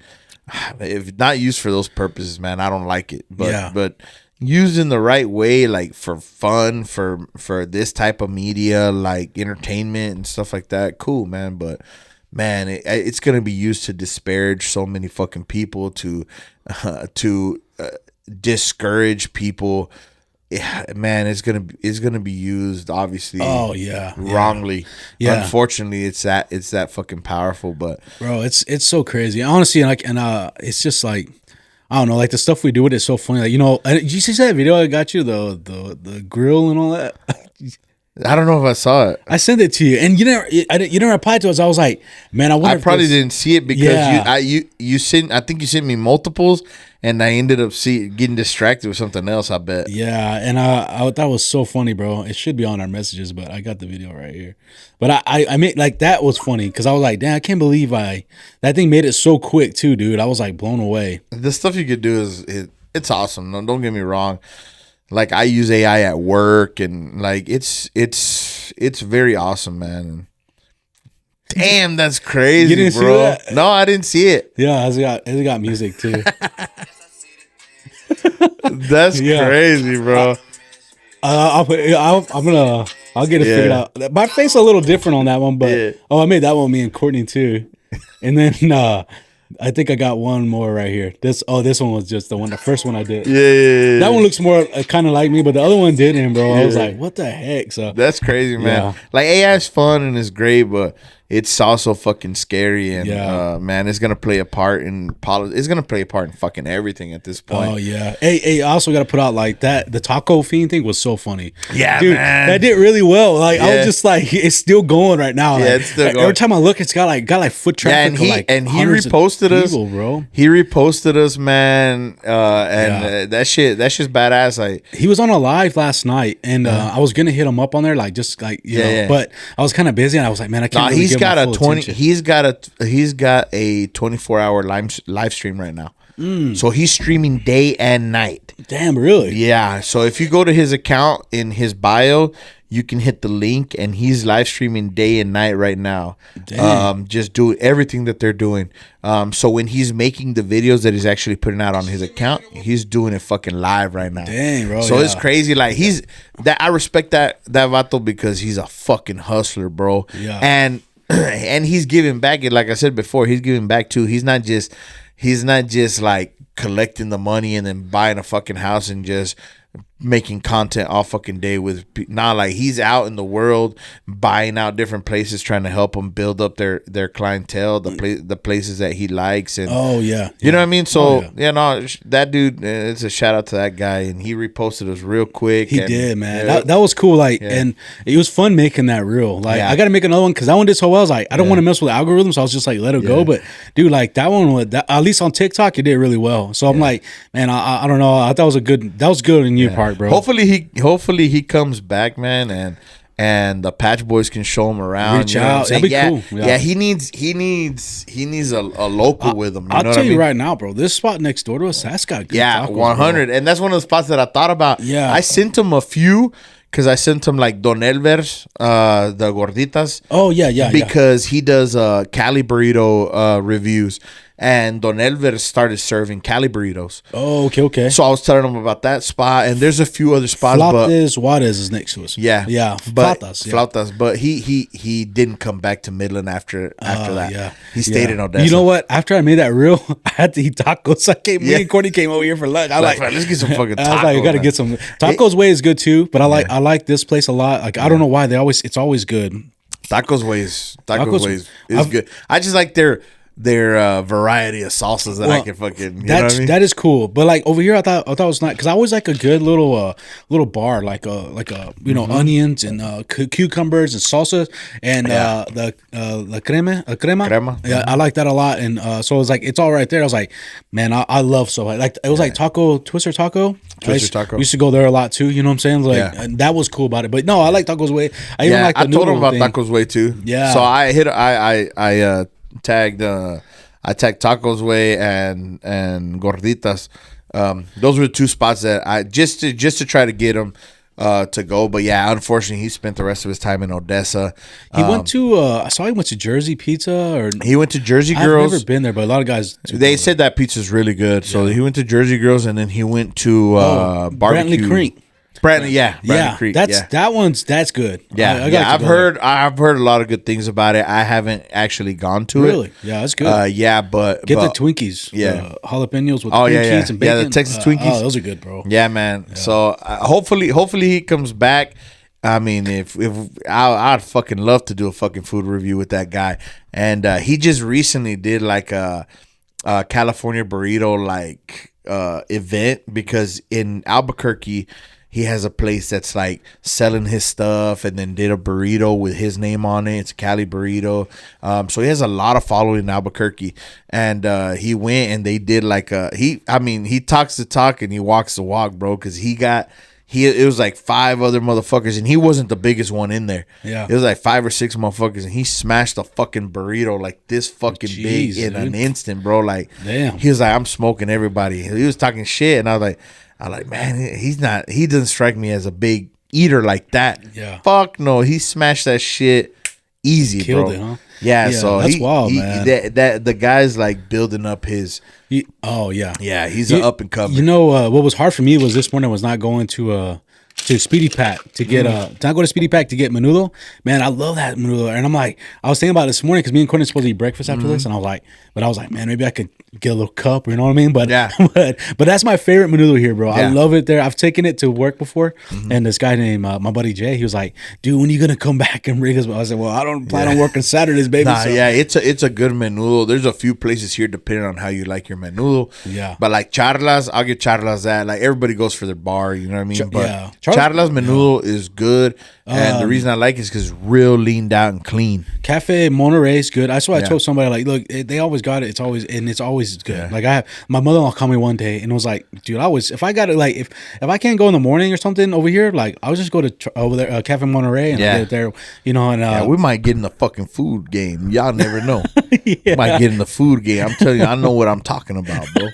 if not used for those purposes, man, I don't like it. But used in the right way, like for fun, for this type of media, like entertainment and stuff like that, cool, man. But man, it's gonna be used to disparage so many fucking people, to discourage people. Yeah, man, it's gonna be used, obviously. Oh yeah, wrongly. Yeah. Unfortunately, it's that fucking powerful. But bro, it's so crazy, honestly. And it's just like, I don't know, like the stuff we do with it is so funny. Like, did you see that video I got you, the grill and all that? I don't know if I saw it. I sent it to you, and you never replied to us. I was like, man, I probably didn't see it because you sent. I think you sent me multiples, and I ended up getting distracted with something else, I bet. Yeah, and I that was so funny, bro. It should be on our messages, but I got the video right here. But I made, like, that was funny, because I was like, damn, I can't believe that thing made it so quick too, dude. I was like blown away. The stuff you could do it's awesome. No, don't get me wrong. Like, I use AI at work, and like it's very awesome, man. Damn, that's crazy, you didn't bro. See that? No, I didn't see it. Yeah, it's got music too. That's crazy, bro. I'll get it figured out. My face a little different on that one, but I made that one, me and Courtney too. And then I think I got one more right here. This one was just the first one I did. Yeah. That one looks more kind of like me, but the other one didn't, bro. I was like, what the heck? So That's crazy, man. Yeah. Like AI is fun and it's great, but it's also fucking scary and man, it's gonna play a part in politics. It's gonna play a part in fucking everything at this point. Oh yeah. Hey, I also got to put out like that. The taco fiend thing was so funny. Yeah, dude, man. that did really well. Like I Yeah. was just like, it's still going right now. Yeah, Like, it's still going. Every time I look, it's got like foot traffic. and he hundreds of reposted us, people, bro. He reposted us, man. That shit's badass. Like He was on a live last night, and I was gonna hit him up on there, like just like you know, yeah. but I was kind of busy, and I was like, man, I can't. nah, Really he's give got him a full 20. attention. He's got a 24-hour live stream right now. So he's streaming day and night. Damn, really? Yeah. So if you go to his account in his bio, you can hit the link, and he's live streaming day and night right now. Damn. Just do everything that they're doing. So when he's making the videos that he's actually putting out on his account, he's doing it fucking live right now. Dang, bro. So yeah. it's crazy. Like I respect that vato because he's a fucking hustler, bro. Yeah. And he's giving back. And like I said before, he's giving back too. He's not just like collecting the money and then buying a fucking house and just making content all fucking day with like he's out in the world buying out different places, trying to help them build up their clientele, the places that he likes. And Oh yeah. you know what I mean? So yeah. that dude, it's a shout out to that guy, and he reposted us real quick. He and, did, man. Yeah. That was cool. Like, and it was fun making that reel. Like, Yeah. I got to make another one because that one did so well. I was like, I don't want to mess with the algorithm, so I was just like, let it go. But dude, like that one was at least on TikTok, it did really well. So I'm like, man, I don't know. I thought that was good in your part, bro. Hopefully he comes back, man, and the Patch Boys can show him around. Reach you know what I'm out. saying? That'd be cool. Yeah, he needs a local with him. I'll know what tell I you mean? right now, bro. This spot next door to us, that's got good Yeah, tacos, 100. bro. And that's one of the spots that I thought about. Yeah. I sent him a few because I sent him like Don Elver's, the gorditas. Oh yeah. Because he does Cali burrito reviews. And Don Elver started serving Cali burritos. Oh, okay. So I was telling him about that spot, and there's a few other spots. Flautas Juarez is next to us. Yeah. Flautas. Yeah. Flautas. But he didn't come back to Midland after that. Yeah. He stayed in Odessa. You know what? After I made that reel, I had to eat tacos. Me and Courtney came over here for lunch. I Like, let's get some fucking tacos. I was like, I gotta man. get some tacos. Way is good too, but I like this place a lot. Like I don't know why it's always good. Tacos Ways is I've- good. I just like their variety of salsas that I can fucking. You know what I mean? That is cool. But like over here, I thought it was not because I always like a good little bar like a onions and cucumbers and salsa and the crema. Yeah, I like that a lot. And so it was like it's all right there. I was like, man, I love so like it was like Twister Taco. Taco. We used to go there a lot too. You know what I'm saying? Like and that was cool about it. But no, I like Tacos Way. I even like the I told him about thing. Tacos Way too. Yeah. So I tagged Tacos Way and Gorditas. Those were the two spots that I just to try to get him to go. But yeah, unfortunately, he spent the rest of his time in Odessa. He went to I saw he went to Jersey Pizza or He went to Jersey Girls. I've never been there, but a lot of guys They said that pizza's really good. So he went to Jersey Girls, and then he went to Brantley barbecue. Creek. Brantley Creek. That's good. I've heard a lot of good things about it. I haven't actually gone to it. Really? Yeah, that's good. But Get the Twinkies. Yeah. Jalapenos with Oh, cream yeah. cheese and Yeah, bacon. the Texas Twinkies. Oh, those are good, bro. Yeah, man. Yeah. So hopefully he comes back. I mean, if I'd fucking love to do a fucking food review with that guy. And he just recently did like a California burrito like event because in Albuquerque he has a place that's like selling his stuff and then did a burrito with his name on it. It's a Cali burrito. So he has a lot of following in Albuquerque. And he went and they did like he talks the talk and he walks the walk, bro, because it was like 5 other motherfuckers, and he wasn't the biggest one in there. Yeah. It was like 5 or 6 motherfuckers, and he smashed a fucking burrito like this fucking big in an instant, bro. Like, damn. He was like, I'm smoking everybody. He was talking shit, and I was like, man, he doesn't strike me as a big eater like that. Yeah. Fuck no. He smashed that shit easy, Killed bro. it, huh? Yeah, so that's wild, man. That the guy's like building up his. Oh yeah, yeah. He's an up and coming. You know what was hard for me was this morning was not going to to Speedy Pack to get did I go to Speedy Pack to get menudo? Man, I love that menudo. And I'm like, I was thinking about it this morning because me and Quentin supposed to eat breakfast after this, and I was like, man, maybe I could get a little cup, you know what I mean? But Yeah. but that's my favorite menudo here, bro. I Yeah. love it there. I've taken it to work before, and this guy named my buddy Jay, he was like, dude, when are you gonna come back and bring us? I said, well, I don't plan on working Saturdays, baby. Nah, so. yeah, it's a good menudo. There's a few places here depending on how you like your menudo. Yeah. But like Charlas, I'll give Charlas that. Like everybody goes for their bar, you know what I mean? But yeah. Charlas menudo is good. And the reason I like it is because it's real leaned out and clean. Cafe Monterey is good. That's why I Yeah. told somebody like, look, they always got it. It's always good. Yeah. Like my mother-in-law called me one day and was like, dude, if I got it, like if I can't go in the morning or something over here, like I'll just go to over there, Cafe Monterey, and I'll get it there, you know. And Yeah, we might get in the fucking food game. Y'all never know. yeah. Might get in the food game. I'm telling you, I know what I'm talking about, bro.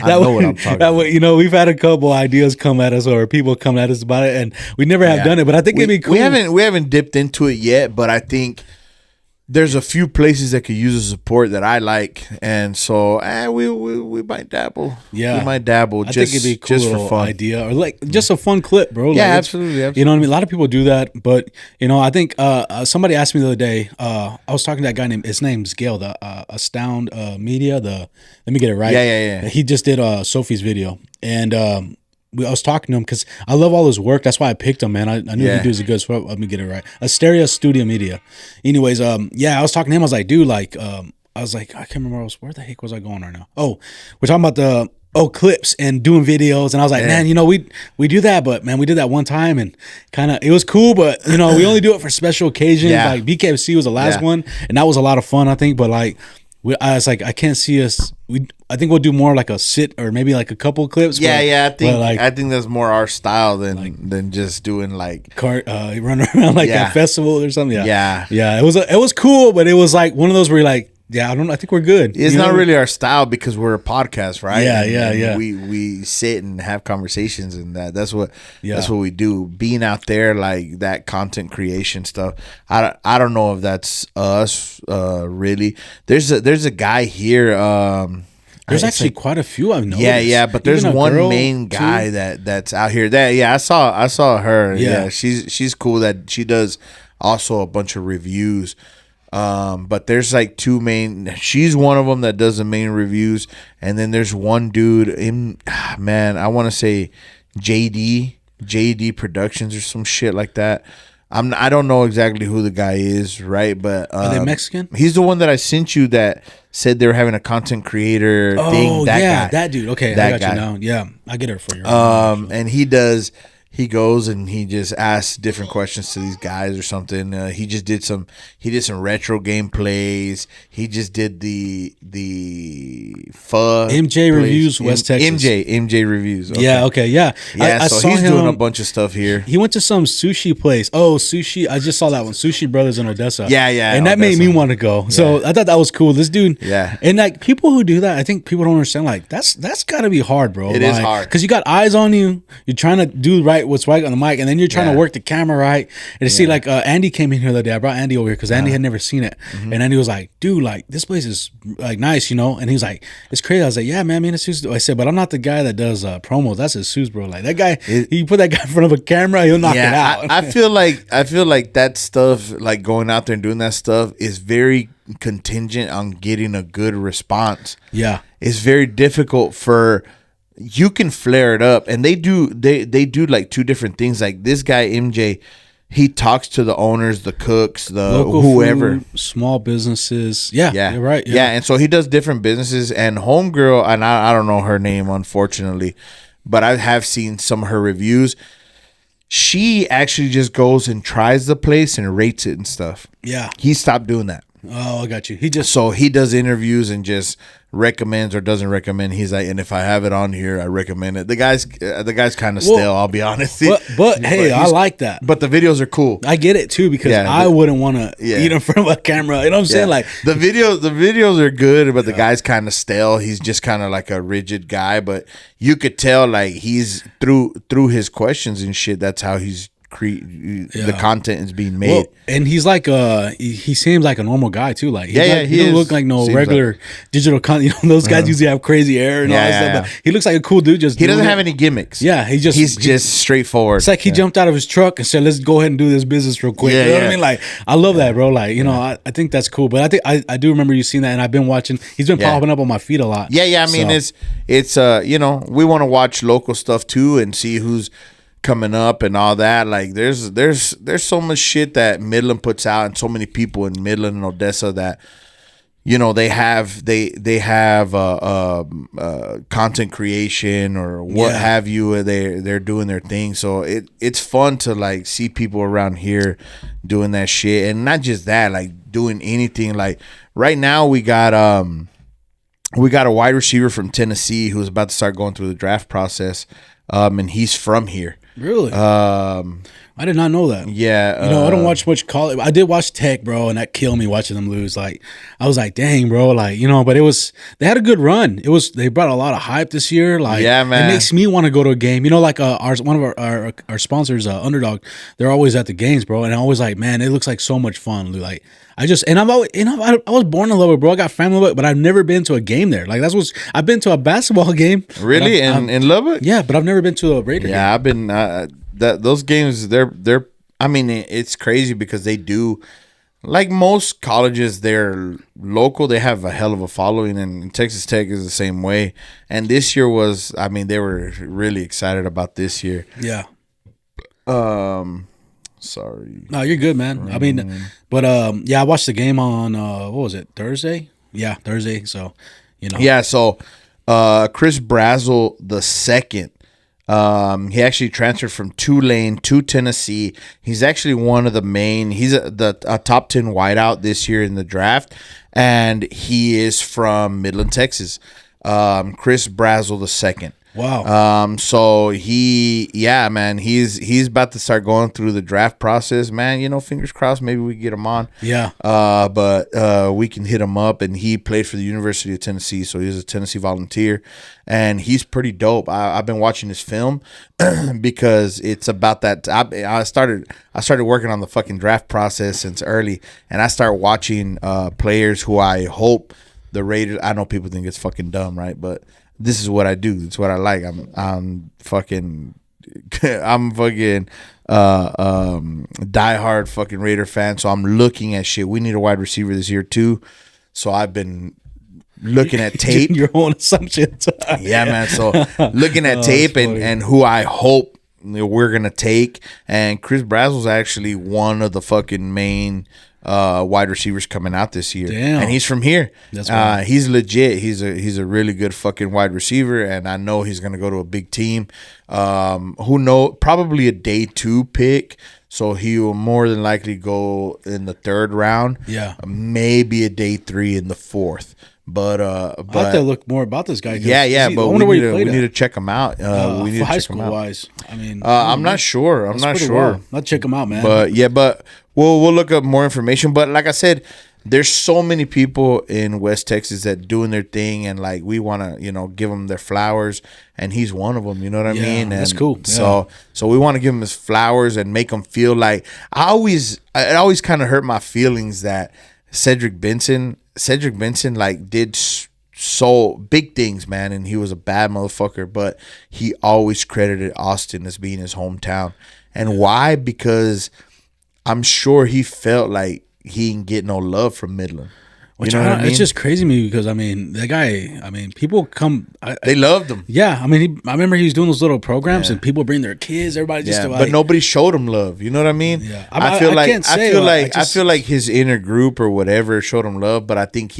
I know what I'm talking about. You know, we've had a couple ideas come at us or people come at us about it, and we never have done it. But I think it'd be cool. We haven't dipped into it yet, but I think there's a few places that could use the support that I like, and so we might dabble. Yeah, we might dabble. I Just, think it'd be a cool just for little fun. idea, or like just a fun clip, bro. Like, Yeah, it's- absolutely. You know what I mean? A lot of people do that, but you know, I think somebody asked me the other day. I was talking to that guy his name's Gail, the Astound Media. Let me get it right. Yeah. He just did Sophie's video, and I was talking to him because I love all his work. That's why I picked him, man. I knew Yeah. he'd do a good. So let me get it right. Asteria Studio Media. Anyways, I was talking to him. I was like, dude, like, I can't remember where the heck was I going right now? Oh, we're talking about the clips and doing videos, and I was like, man, you know, we do that, but man, we did that one time, and kind of it was cool, but you know, we only do it for special occasions. Yeah. Like BKFC was the last Yeah. one, and that was a lot of fun, I think. But like, I was like, I can't see us. I think we'll do more like a sit or maybe like a couple clips. Yeah, but I think that's more our style than just doing like run around like Yeah. a festival or something. Yeah. It was cool, but it was like one of those where you're like, yeah, I think we're good. It's You not know? really our style because we're a podcast, right? Yeah, And yeah. We sit and have conversations, and that's what Yeah. that's what we do. Being out there, like that content creation stuff. I don't know if that's us really. There's a guy here. There's it's actually quite a few I've noticed. Yeah, but there's Even a one girl, main too. guy that's out here. I saw her. Yeah. Yeah, she's cool. That she does also a bunch of reviews. But there's like two main. She's one of them that does the main reviews, and then there's one dude I want to say JD Productions or some shit like that. I don't know exactly who the guy is, right? But Are they Mexican? He's the one that I sent you that said they were having a content creator thing. Oh, That yeah, guy. that dude. Okay, That I got guy. you now. Yeah, I get it for you. And he goes and he just asks different questions to these guys or something. He did some retro gameplays. He just did the MJ reviews, West Texas. MJ reviews. Okay. Yeah, okay, yeah. I So saw he's him, doing a bunch of stuff here. He went to some sushi place. Oh, sushi! I just saw that one. Sushi Brothers in Odessa. Yeah, and that made me Odessa. want to go. So I thought that was cool. This dude. Yeah. And like people who do that, I think people don't understand. Like that's got to be hard, bro. It is hard. because you got eyes on you. You're trying to do what's right on the mic, and then you're trying Yeah. to work the camera right. And to see like Andy came in here the other day. I brought Andy over here because Andy had never seen it, Mm-hmm. and Andy was like, "Dude, like this place is like nice, you know." And he was like, "It's crazy." I was like, "Yeah, man, me and Jesus." I said, "But I'm not the guy that does promos. That's Jesus, bro. Like that guy, you put that guy in front of a camera, he'll knock it out." I feel like that stuff, like going out there and doing that stuff, is very contingent on getting a good response. Yeah. It's very difficult you can flare it up, and they do like two different things. Like this guy MJ, he talks to the owners, the cooks, the Local whoever. food, small businesses. Yeah, you're right. Yeah, and so he does different businesses. And homegirl, and I don't know her name, unfortunately, but I have seen some of her reviews. She actually just goes and tries the place and rates it and stuff. Yeah. He stopped doing that. Oh, I got you. So he does interviews and just recommends or doesn't recommend. He's like, and if I have it on here, I recommend it. The guy's kind of stale. I'll be honest. But hey, I like that. But the videos are cool. I get it too because Yeah, I wouldn't want to eat in front of a camera. You know what I'm saying? Like the videos are good, but the guy's kind of stale. He's just kind of like a rigid guy. But you could tell like he's through his questions and shit. That's how he's the content is being made. Well, and he's like he seems like a normal guy too. Like he he don't is. look like no Seems regular digital content. You know, those guys usually have crazy hair and all that stuff. But he looks like a cool dude. Just he doesn't doing have it. any gimmicks. Yeah, he's just straightforward. It's like he jumped out of his truck and said, "Let's go ahead and do this business real quick." You know what I mean? Like, I love that, bro. Like, you know, I think that's cool. But I do remember you seeing that, and I've been watching. He's been popping up on my feed a lot. Yeah. I mean, it's you know, we want to watch local stuff too and see who's coming up and all that. Like, there's so much shit that Midland puts out, and so many people in Midland and Odessa that, you know, they have content creation or what have you. They're doing their thing, so it's fun to like see people around here doing that shit, and not just that, like doing anything. Like right now, we got a wide receiver from Tennessee who's about to start going through the draft process, and he's from here. Really? I did not know that. Yeah. You know, I don't watch much college. I did watch Tech, bro, and that killed me watching them lose. Like, I was like, dang, bro. Like, you know, but they had a good run. They brought a lot of hype this year. Like, yeah, man. It makes me want to go to a game. You know, like one of our sponsors, Underdog, they're always at the games, bro. And I'm always like, man, it looks like so much fun. Like, I was born in Lubbock, bro. I got family in Lubbock, but I've never been to a game there. Like, I've been to a basketball game. Really? In Lubbock? Yeah, but I've never been to a Raider game. I've been those games. They're. I mean, it's crazy because they do, like most colleges, they're local. They have a hell of a following, and Texas Tech is the same way. And this year they were really excited about this year. Yeah. Sorry. No, you're good, man. I mean, but I watched the game on what was it, Thursday? Yeah, Thursday. So, you know. Yeah. So, Chris Brazel the second. He actually transferred from Tulane to Tennessee. He's actually one of the main. He's a top 10 wideout this year in the draft, and he is from Midland, Texas. Chris Brazel the second. Wow. So he's about to start going through the draft process, man. You know, fingers crossed, maybe we get him on. Yeah. But we can hit him up, and he played for the University of Tennessee, so he's a Tennessee Volunteer, and he's pretty dope. I've been watching his film because it's about that. I started working on the fucking draft process since early, and I start watching players who I hope the Raiders. I know people think it's fucking dumb, right? But this is what I do. It's what I like. I'm fucking diehard fucking Raider fan. So I'm looking at shit. We need a wide receiver this year too. So I've been looking at tape. Your own assumptions. Yeah, man. So looking at tape and who I hope we're gonna take. And Chris Brazel's actually one of the fucking main wide receivers coming out this year. Damn. And he's from here. That's right. He's legit. He's a really good fucking wide receiver, and I know he's gonna go to a big team. Who knows? Probably a day 2 pick. So he will more than likely go in the 3rd round. Yeah. Maybe a day 3 in the 4th. But I have to look more about this guy. Yeah. But we need to check him out. We need to high check school him out. wise. I mean, I'm not sure. I'm not sure. Well. I'll check him out, man. But we'll look up more information. But like I said, there's so many people in West Texas that doing their thing, and like we want to, give them their flowers, and he's one of them. You know what I mean? And that's cool. So we want to give him his flowers and make him feel like it always kind of hurt my feelings that Cedric Benson like did so big things, man, and he was a bad motherfucker, but he always credited Austin as being his hometown. And why? Because I'm sure he felt like he didn't get no love from Midland. Which you know what I mean? It's just crazy to me because, I mean, that guy, I mean, people come. They loved him. Yeah. I mean, I remember he was doing those little programs and people bring their kids, everybody just to, like, but nobody showed him love. You know what I mean? Yeah. I feel like his inner group or whatever showed him love, but I think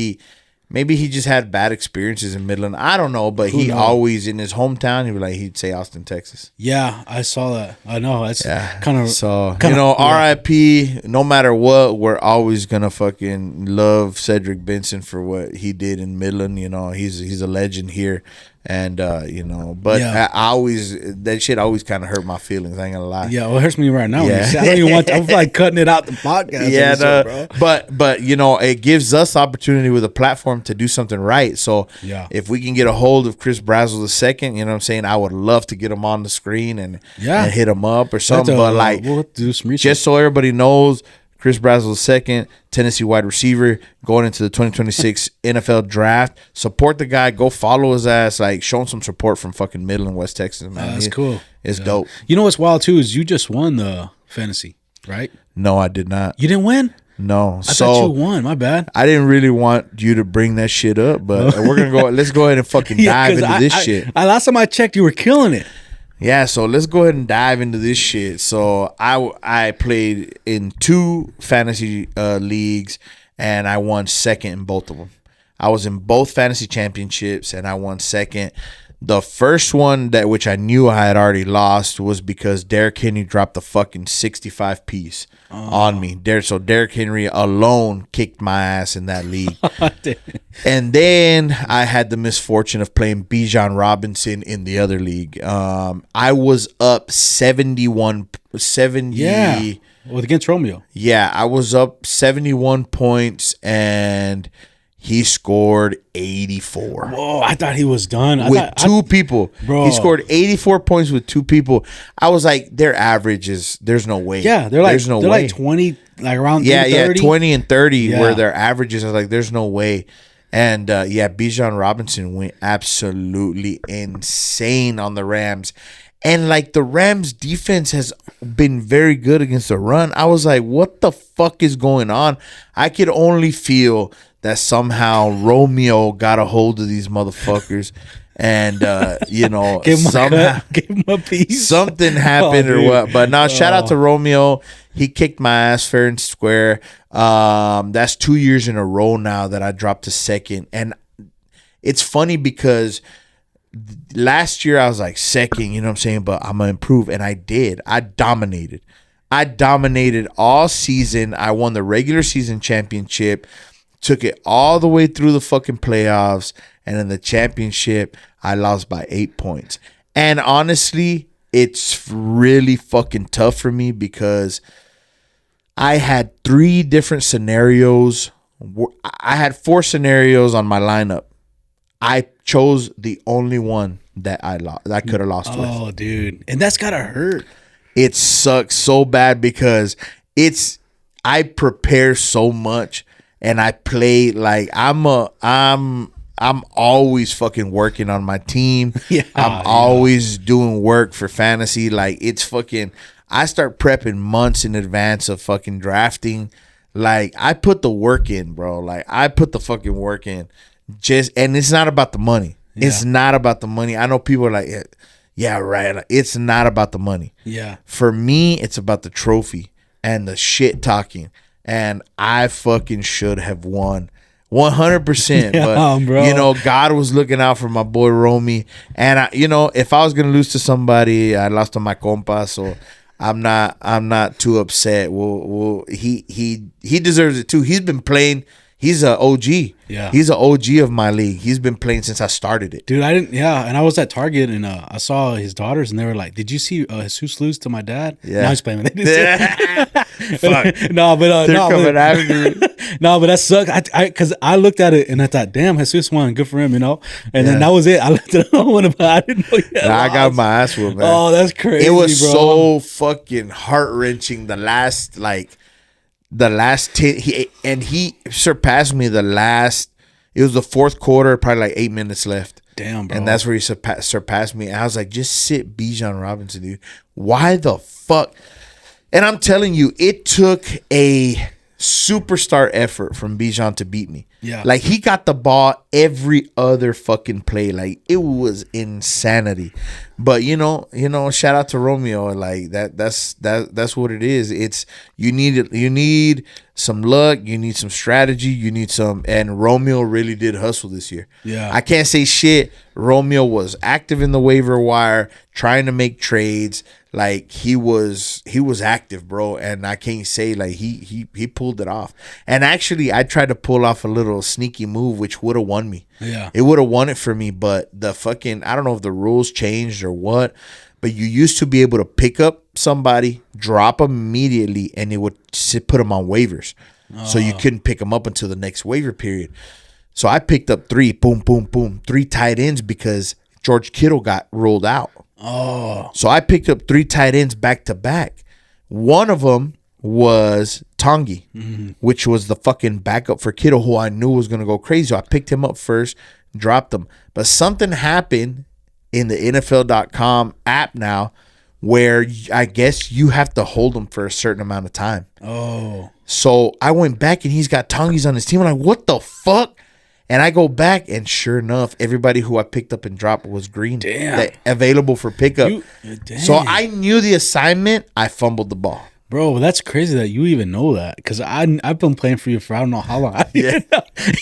maybe he just had bad experiences in Midland. I don't know, but he always, in his hometown, he'd say Austin, Texas. Yeah, I saw that. I know. That's kind of. So, RIP, no matter what, we're always going to fucking love Cedric Benson for what he did in Midland. You know, he's a legend here. And but Yeah. I always that shit always kind of hurt my feelings. I ain't gonna lie. Yeah, well, it hurts me right now. Yeah. When you say, I don't even want. I'm like cutting it out the podcast. Yeah, episode, bro. but it gives us opportunity with a platform to do something right. So Yeah. if we can get a hold of Chris Brazel II, you know what I'm saying, I would love to get him on the screen and hit him up or something. But like, we'll have to do some research. just so everybody knows, Chris Brazel II, Tennessee wide receiver, going into the 2026 NFL draft. Support the guy. Go follow his ass. Like, show him some support from fucking Middle and West Texas, man. That's cool. It's dope. You know what's wild too is you just won the fantasy, right? No, I did not. You didn't win. No. I thought you won. My bad. I didn't really want you to bring that shit up, but we're gonna go. Let's go ahead and fucking dive into this shit. Last time I checked, you were killing it. Yeah, so let's go ahead and dive into this shit. So I played in 2 fantasy leagues, and I won second in both of them. I was in both fantasy championships, and I won second. The first one which I knew I had already lost was because Derrick Henry dropped the fucking 65 piece on me. So Derrick Henry alone kicked my ass in that league. And then I had the misfortune of playing Bijan Robinson in the other league. I was up 70. Yeah. Well, against Romeo. Yeah, I was up 71 points, and he scored 84. Whoa, I thought he was done. With two people. Bro. He scored 84 points with 2 people. I was like, their average there's no way. Yeah, they're like 20, like around 30. 20 and 30 were Yeah. their averages. I was like, there's no way. And Bijan Robinson went absolutely insane on the Rams. And like, the Rams defense has been very good against the run. I was like, what the fuck is going on? I could only feel that somehow Romeo got a hold of these motherfuckers, and Give him a piece. something happened or dude. what. But now, shout out to Romeo. He kicked my ass fair and square. That's 2 years in a row now that I dropped to second, and it's funny because last year I was like second, you know what I'm saying, but I'm gonna improve, and I did. I dominated all season. I won the regular season championship, took it all the way through the fucking playoffs, and in the championship I lost by 8 points. And honestly, it's really fucking tough for me because I had 3 different scenarios. I had 4 scenarios on my lineup. I chose the only one that I could have lost with. Oh, dude. And that's gotta hurt. It sucks so bad because I prepare so much, and I play like I'm always fucking working on my team. I'm always doing work for fantasy. Like, it's fucking, I start prepping months in advance of fucking drafting. Like, I put the work in, bro. Like, I put the fucking work in. And it's not about the money. Yeah. It's not about the money. I know people are like, yeah, right. It's not about the money. Yeah. For me, it's about the trophy and the shit talking. And I fucking should have won 100%. But, bro. God was looking out for my boy Romy. And, if I was going to lose to somebody, I lost to my compa. So I'm not too upset. He deserves it too. He's been playing. He's an OG. Yeah. He's an OG of my league. He's been playing since I started it. Dude, and I was at Target, and I saw his daughters, and they were like, "Did you see Jesus lose to my dad?" Yeah. No, I was playing with it. Fuck. No, but They're coming after me. No, but that sucked. Because I looked at it and I thought, damn, Jesus won. Good for him, And then that was it. I looked at it, but I didn't know he had I got lost. my ass whooped, man. Oh, that's crazy. It was bro. so fucking heart wrenching. The last 10, he surpassed me. It was the fourth quarter, probably like 8 minutes left. Damn, bro. And that's where he surpassed me. And I was like, just sit Bijan Robinson, dude. Why the fuck? And I'm telling you, it took a superstar effort from Bijan to beat me. Yeah. Like, he got the ball every other fucking play. Like, it was insanity. But shout out to Romeo. Like, that's what it is. It's you need some luck, you need some strategy, and Romeo really did hustle this year. Yeah. I can't say shit. Romeo was active in the waiver wire, trying to make trades. like he was active, bro, and I can't say like he pulled it off. And actually, I tried to pull off a little sneaky move, which would have won me. Yeah, it would have won it for me, but the fucking I don't know if the rules changed or what, but you used to be able to pick up somebody, drop them immediately, and it would put them on waivers. So you couldn't pick them up until the next waiver period. So I picked up 3, boom, boom, boom, 3 tight ends because George Kittle got ruled out. Oh. So I picked up 3 tight ends back to back. One of them was Tongi, which was the fucking backup for Kittle, who I knew was going to go crazy. So I picked him up first, dropped him. But something happened in the NFL.com app now where I guess you have to hold him for a certain amount of time. Oh. So I went back and he's got Tongies on his team. I'm like, what the fuck? And I go back and sure enough, everybody who I picked up and dropped was green. Damn. Available for pickup. Damn. So I knew the assignment. I fumbled the ball. Bro, that's crazy that you even know that, because I've been playing for you for I don't know how long. Yeah.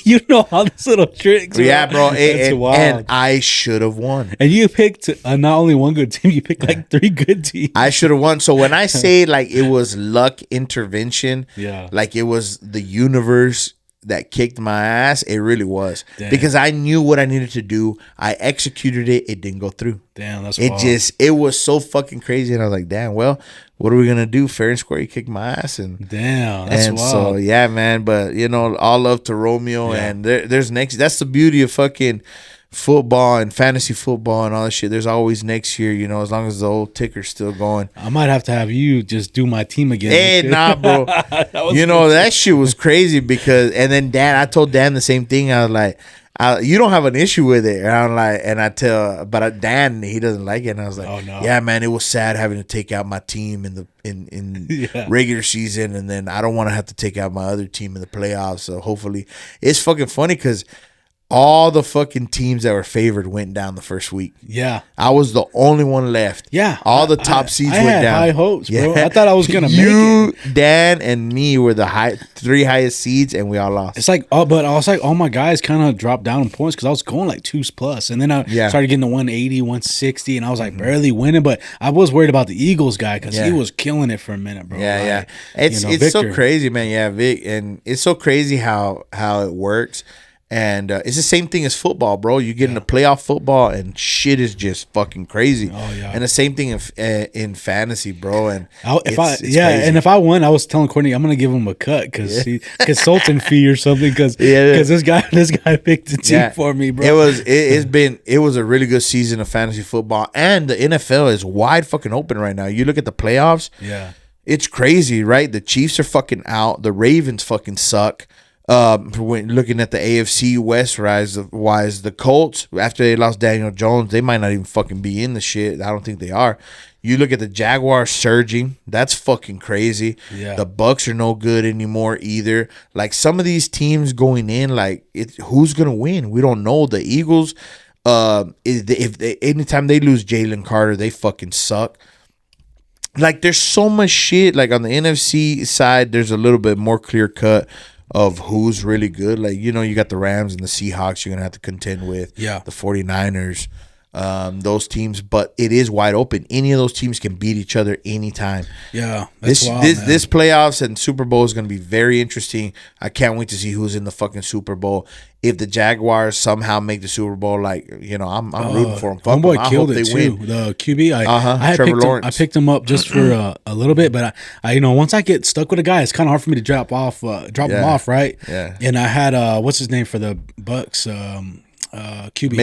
You know all these little tricks. Yeah, bro. It's wild. And I should have won. And you picked not only one good team, you picked like 3 good teams. I should have won. So when I say like it was luck intervention, Yeah. like it was the universe that kicked my ass, it really was. Damn. Because I knew what I needed to do. I executed it. It didn't go through. Damn, that's It wild. it was so fucking crazy. And I was like, damn, well, what are we going to do? Fair and square, you kicked my ass. And Damn, that's and wild. so, yeah, man. But, you know, all love to Romeo. Yeah. And there's next. That's the beauty of fucking football and fantasy football and all that shit. There's always next year, you know, as long as the old ticker's still going. I might have to have you just do my team again. Hey, nah, bro. You know, that shit was crazy because, and then I told Dan the same thing. I was like, you don't have an issue with it. And I'm like, but Dan, he doesn't like it. And I was like, Oh, no. yeah, man, it was sad having to take out my team in Yeah. regular season. And then I don't want to have to take out my other team in the playoffs. So hopefully it's fucking funny because all the fucking teams that were favored went down the first week. Yeah. I was the only one left. Yeah. All the top seeds I went had down. high hopes, bro. I thought I was going to make You, it. Dan, and me were the 3 highest seeds, and we all lost. It's like, but I was like, all my guys kind of dropped down in points because I was going like 2s plus. And then I started getting to 180, 160, and I was like barely winning. But I was worried about the Eagles guy because he was killing it for a minute, bro. Yeah, Like, It's Victor. so crazy, man. Yeah, Vic, and it's so crazy how it works. And it's the same thing as football, bro. You get into playoff football, and shit is just fucking crazy. Oh, yeah. And the same thing in fantasy, bro. And If I crazy. and if I won, I was telling Courtney I'm gonna give him a cut because consultant fee or something because this guy picked the team for me, bro. It was a really good season of fantasy football, and the NFL is wide fucking open right now. You look at the playoffs, it's crazy, right? The Chiefs are fucking out. The Ravens fucking suck. When looking at the AFC West wise, the Colts, after they lost Daniel Jones, they might not even fucking be in the shit. I don't think they are. You look at the Jaguars surging. That's fucking crazy. Yeah. The Bucks are no good anymore either. Like some of these teams going in, like who's gonna win? We don't know. The Eagles, anytime they lose Jalen Carter, they fucking suck. Like there's so much shit. Like on the NFC side, there's a little bit more clear cut of who's really good. Like, you know, you got the Rams and the Seahawks you're going to have to contend with. Yeah. The 49ers, those teams. But it is wide open. Any of those teams can beat each other anytime. Yeah. This playoffs and Super Bowl is going to be very interesting. I can't wait to see who's in the fucking Super Bowl. If the Jaguars somehow make the Super Bowl, like, you know, I'm rooting for them. Fuck Homeboy them. I killed hope it they too. win. The QB, Trevor Lawrence. I picked him up just for a little bit, but I once I get stuck with a guy, it's kind of hard for me to drop him off, right? Yeah. And I had what's his name for the Bucks, QB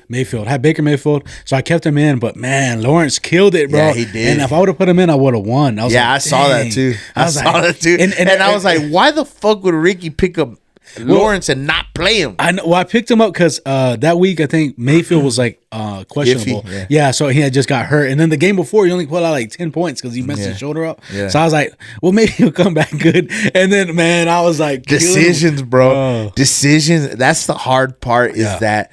Mayfield. I had Baker Mayfield, so I kept him in. But man, Lawrence killed it, bro. Yeah, he did. And if I would have put him in, I would have won. I saw that too. I saw that too. And I was like, why the fuck would Ricky pick up Lawrence and not play him? I know. Well, I picked him up because that week I think Mayfield was like questionable. Iffy, so he had just got hurt, and then the game before he only put out like 10 points because he messed his shoulder up. Yeah. So I was like, well, maybe he'll come back good. And then, man, I was like, decisions, bro. Decisions. That's the hard part. Is that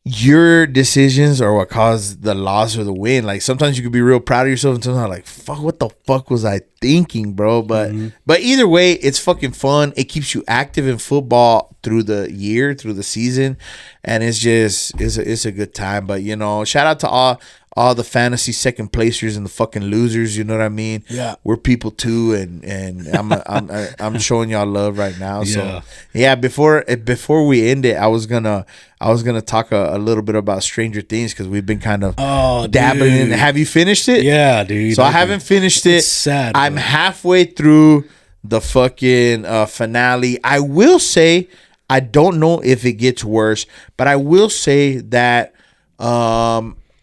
your decisions are what caused the loss or the win. Like sometimes you could be real proud of yourself, and sometimes like, fuck, what the fuck was I thinking, bro? But either way, it's fucking fun. It keeps you active in football through the year, through the season, and it's just it's a good time. But you know, shout out to all the fantasy second placers and the fucking losers. You know what I mean? Yeah. We're people too, and I'm showing y'all love right now. Yeah. So yeah, before we end it, I was gonna talk a little bit about Stranger Things because we've been kind of dabbling in. Have you finished it? Yeah, dude. So I haven't finished it. It's sad. I'm bro. halfway through the fucking finale. I will say I don't know if it gets worse, but I will say that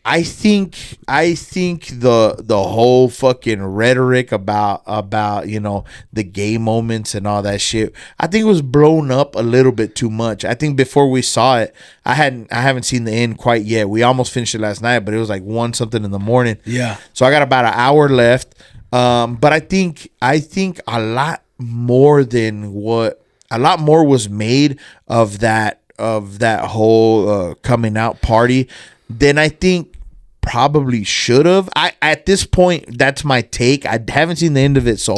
I think the whole fucking rhetoric about you know the gay moments and all that shit, I think it was blown up a little bit too much. I think before we saw it, I haven't seen the end quite yet. We almost finished it last night, but it was like 1 something in the morning. Yeah. So I got about an hour left. But I think a lot more was made of that whole coming out party than I think probably should have. At this point, that's my take. I haven't seen the end of it, so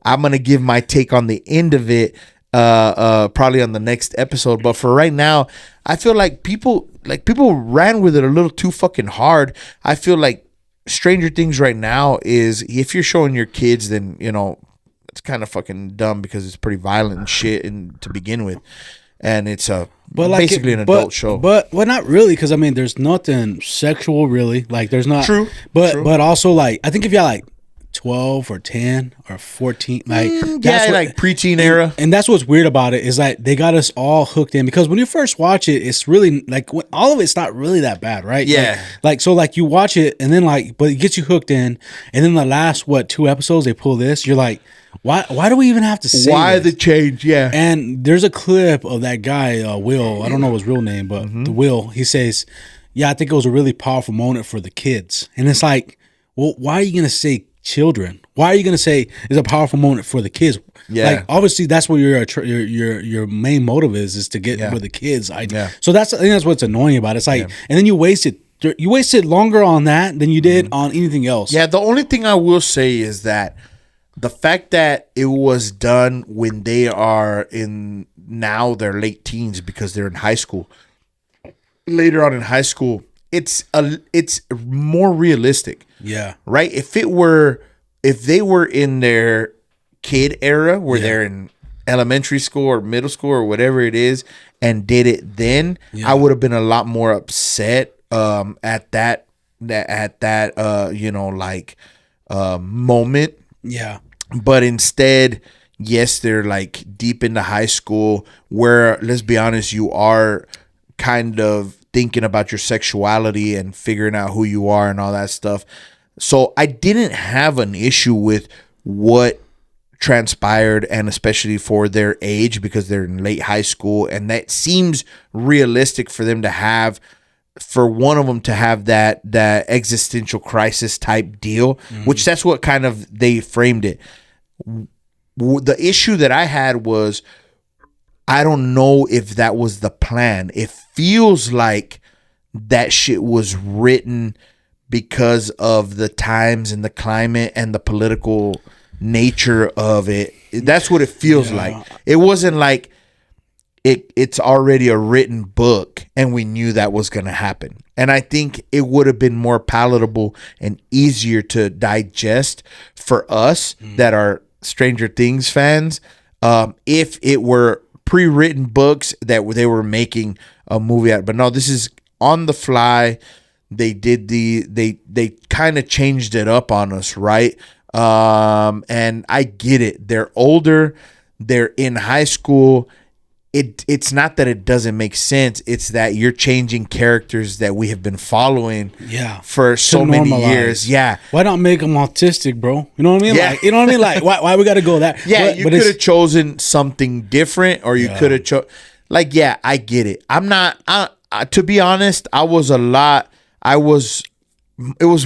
I'm gonna give my take on the end of it probably on the next episode. But for right now, I feel like people ran with it a little too fucking hard. I feel like Stranger Things right now is, if you're showing your kids, then you know it's kind of fucking dumb because it's pretty violent and shit to begin with, and it's basically an adult show. But not really, because I mean, there's nothing sexual really. Like, there's not. True. But also, like, I think if you're like 12 or 10 or 14, like like preteen era. And that's what's weird about it, is like they got us all hooked in, because when you first watch it, it's really like all of it's not really that bad, right? Yeah. Like so, like you watch it and then like, but it gets you hooked in, and then the last 2 episodes they pull this, you're like, why do we even have to say why this? the change? Yeah. And there's a clip of that guy, Will. I don't know his real name, but the Will. He says, "Yeah, I think it was a really powerful moment for the kids." And it's like, well, why are you gonna say children? Why are you gonna say it's a powerful moment for the kids? Yeah. Like, obviously that's what your main motive is to get with the kids. So I think that's what's annoying about it. It's like, and then you wasted longer on that than you did on anything else. Yeah. The only thing I will say is that the fact that it was done when they are in now their late teens, because they're in high school, later on in high school, it's more realistic. Yeah. Right? If they were in their kid era where they're in elementary school or middle school or whatever it is and did it then, I would have been a lot more upset at that moment. Yeah. But instead, yes, they're like deep into high school where, let's be honest, you are kind of thinking about your sexuality and figuring out who you are and all that stuff. So I didn't have an issue with what transpired, and especially for their age, because they're in late high school, and that seems realistic for them to have, for one of them to have that existential crisis type deal, which that's what kind of they framed it. The issue that I had was, I don't know if that was the plan. It feels like that shit was written because of the times and the climate and the political nature of it. That's what it feels like. It wasn't like it's already a written book and we knew that was going to happen. And I think it would have been more palatable and easier to digest for us that are Stranger Things fans if it were pre-written books that they were making a movie out. But no, this is on the fly. They did they kind of changed it up on us, right? And I get it. They're older. They're in high school. It's not that it doesn't make sense. It's that you're changing characters that we have been following for so many years. Yeah. Why not make them autistic, bro? You know what I mean? Yeah. Like, you know what I mean? Like, why we got to go that? Yeah, you could have chosen something different, or you could have chosen. Like, yeah, I get it. I'm not. To be honest, it was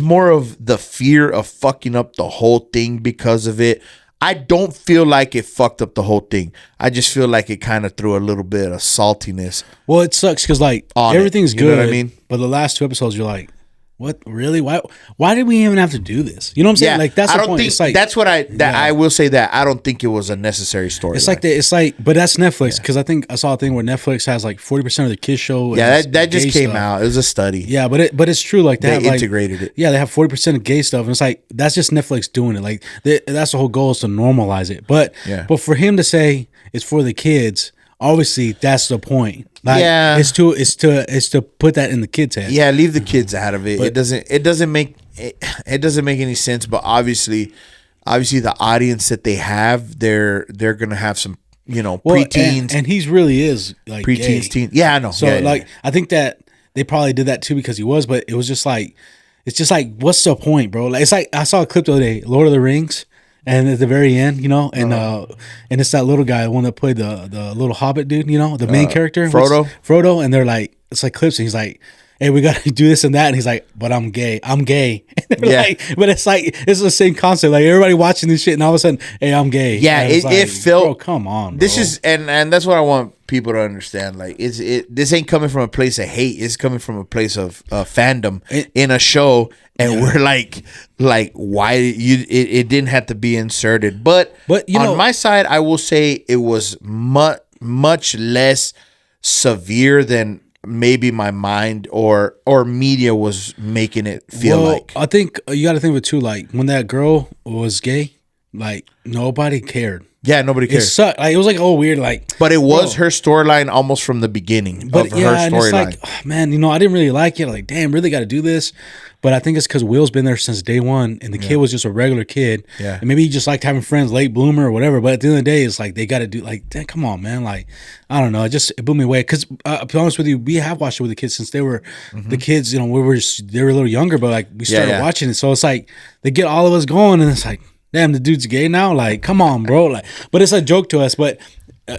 more of the fear of fucking up the whole thing because of it. I don't feel like it fucked up the whole thing. I just feel like it kind of threw a little bit of saltiness. Well, it sucks because like everything's good. You know what I mean? But the last 2 episodes, you're like, what really? Why did we even have to do this? You know what I'm saying? Yeah, Like that's I the don't point. think It's like that's what I will say that I don't think it was a necessary story. it's like, but that's Netflix because I think I saw a thing where Netflix has like 40% of the kids show. Yeah, is that just gay came stuff. out. It was a study. Yeah, but it's true. Like They have, like, integrated it. Yeah, they have 40% of gay stuff, and it's like that's just Netflix doing it. Like that's the whole goal is to normalize it. But for him to say it's for the kids, obviously that's the point. Like, Yeah. it's to put that in the kids' head. Yeah, leave the kids out of it. It doesn't make any sense. But obviously the audience that they have, they're gonna have some, preteens, and he's really is like preteens, gay. teens. Yeah, I know. So Yeah, like I think that they probably did that too because he was, but it was just like it's just like what's the point, bro? Like it's like I saw a clip the other day, Lord of the Rings, and at the very end, and it's that little guy, the one that played the little Hobbit dude, the main character, Frodo, and they're like it's like clips, and he's like, hey, we got to do this and that. And he's like, but I'm gay. Yeah. But it's like, it's the same concept. Like everybody watching this shit and all of a sudden, hey, I'm gay. Yeah, and it felt, bro, come on, bro. This is, and that's what I want people to understand. Like this ain't coming from a place of hate. It's coming from a place of fandom in a show. And we're like why it didn't have to be inserted. But on my side, I will say it was much less severe than maybe my mind or media was making it feel like. I think you got to think of it too. Like when that girl was gay, like nobody cared. Yeah, nobody cared. It sucked. Like, it was like weird. Like, but it was her storyline almost from the beginning of her and it's storyline. like, oh, man, I didn't really like it. Like, damn, really got to do this. But I think it's because Will's been there since day one, and the kid was just a regular kid. Yeah, and maybe he just liked having friends, late bloomer or whatever. But at the end of the day, it's like they got to do. Like, damn, come on, man. Like, I don't know. It blew me away. Because to be honest with you, we have watched it with the kids since they were the kids. They were a little younger, but like we started watching it. So it's like they get all of us going, and it's like, damn, the dude's gay now. Like, come on, bro. Like, but it's a joke to us. But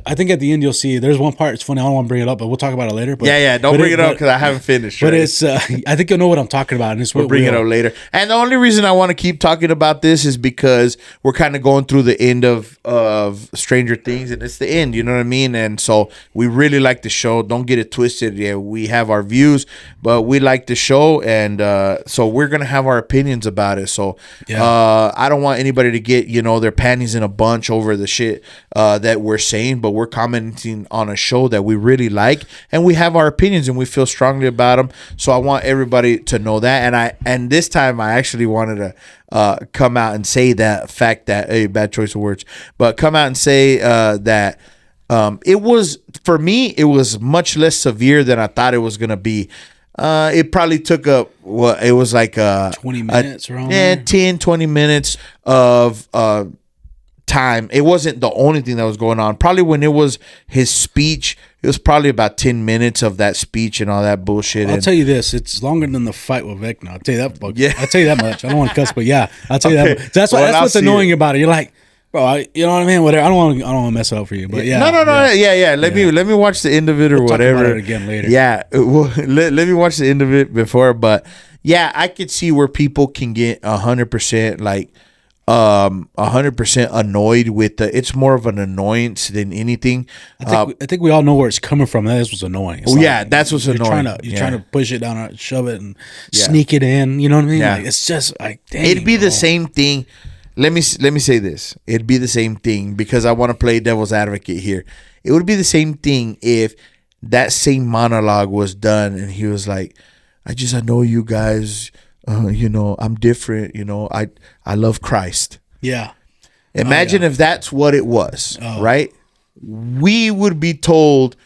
I think at the end you'll see there's one part. It's funny. I don't want to bring it up, but we'll talk about it later. But, don't bring it up because I haven't finished. But it's I think you'll know what I'm talking about, and it's we'll bring it up later. And the only reason I want to keep talking about this is because we're kind of going through the end of Stranger Things, and it's the end. You know what I mean? And so we really like the show. Don't get it twisted. Yeah, we have our views, but we like the show, and so we're gonna have our opinions about it. So I don't want anybody to get their panties in a bunch over the shit that we're saying. But we're commenting on a show that we really like, and we have our opinions, and we feel strongly about them. So I want everybody to know that. And this time I actually wanted to come out and say that fact that bad choice of words, but come out and say that it was, for me, it was much less severe than I thought it was gonna be. It probably took it was like 20 minutes around 10 20 minutes of time. It wasn't the only thing that was going on. Probably when it was his speech, it was probably about 10 minutes of that speech and all that bullshit. I'll tell you this, it's longer than the fight with Vecna. I'll tell you that. Yeah, I'll tell you that much. I don't want to cuss, but yeah, I'll tell you that. That's what's annoying about it. You're like, bro, you know what I mean? Whatever. I don't want to mess it up for you, but yeah. No. Yeah. Let me watch the end of it or whatever. Talk about it again later. Yeah, let me watch the end of it before. But yeah, I could see where people can get 100% like 100% annoyed with it's more of an annoyance than anything. I think we all know where it's coming from. That was annoying. That's what's annoying. You're trying to push it down, shove it, and sneak it in. You know what I mean? Yeah. Like, it's just like, dang, it'd be the same thing. Let me say this. It'd be the same thing because I want to play devil's advocate here. It would be the same thing if that same monologue was done and he was like, I know you guys. I'm different. I love Christ. Yeah. Imagine if that's what it was, right? We would be told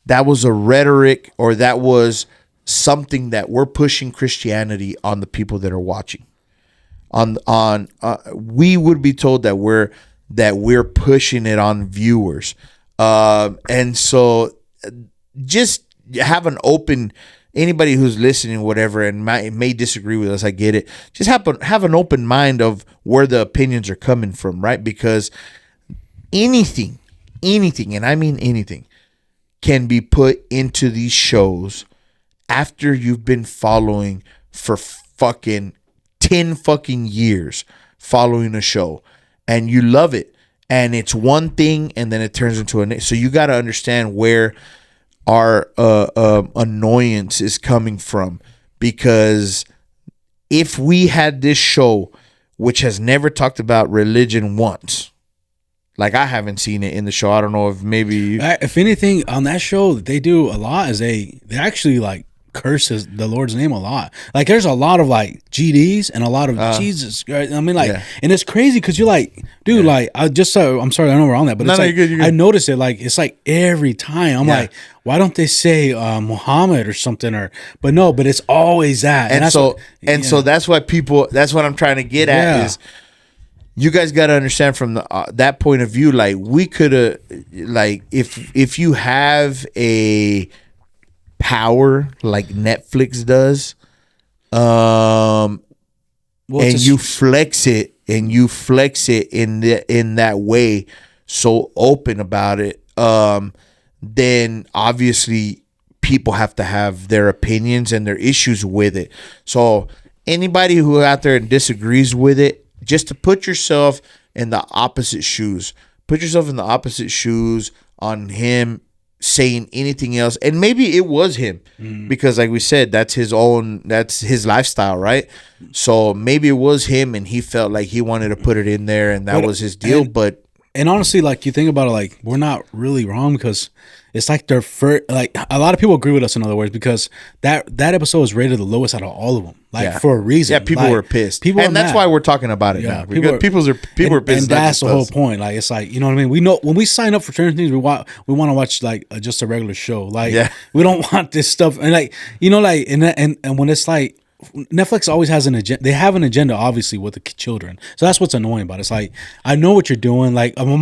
that was a rhetoric or that was something that we're pushing Christianity on the people that are watching. We would be told that we're pushing it on viewers, and so just have an open. Anybody who's listening, whatever, and may disagree with us, I get it. Just have an open mind of where the opinions are coming from, right? Because anything, and I mean anything, can be put into these shows after you've been following for fucking 10 fucking years, following a show, and you love it, and it's one thing, and then it turns into a. So you got to understand where our annoyance is coming from, because if we had this show, which has never talked about religion once, like I haven't seen it in the show. I don't know if maybe if anything on that show that they do a lot is they actually like curses the Lord's name a lot. Like there's a lot of like GDs and a lot of Jesus. Right? I mean, like, and it's crazy because you're like, dude, like I'm sorry, I know we're on that, but it's like you're good. I noticed it. Like it's like every time I'm like, why don't they say Muhammad or something? But it's always that. And so that's why people. That's what I'm trying to get at is. You guys got to understand from that point of view. Like we could have, like if you have a power like Netflix does, and you flex it in that way, so open about it, then obviously people have to have their opinions and their issues with it. So anybody who out there disagrees with it, just to put yourself in the opposite shoes. Put yourself in the opposite shoes on him saying anything else. And maybe it was him because like we said, that's his lifestyle, right? So maybe it was him and he felt like he wanted to put it in there and that was his deal. And honestly, like you think about it, like we're not really wrong because it's like their first, like a lot of people agree with us in other words because that episode was rated the lowest out of all of them, like for a reason. Yeah, people were pissed, and that's why we're talking about it now. People are pissed. And that's the whole point. Like it's like, you know what I mean. We know when we sign up for certain things, we want to watch like just a regular show. Like we don't want this stuff, and like you know, like and when it's like. Netflix always has an agenda. They have an agenda, obviously, with the children. So that's what's annoying about it. It's like, I know what you're doing. Like, I went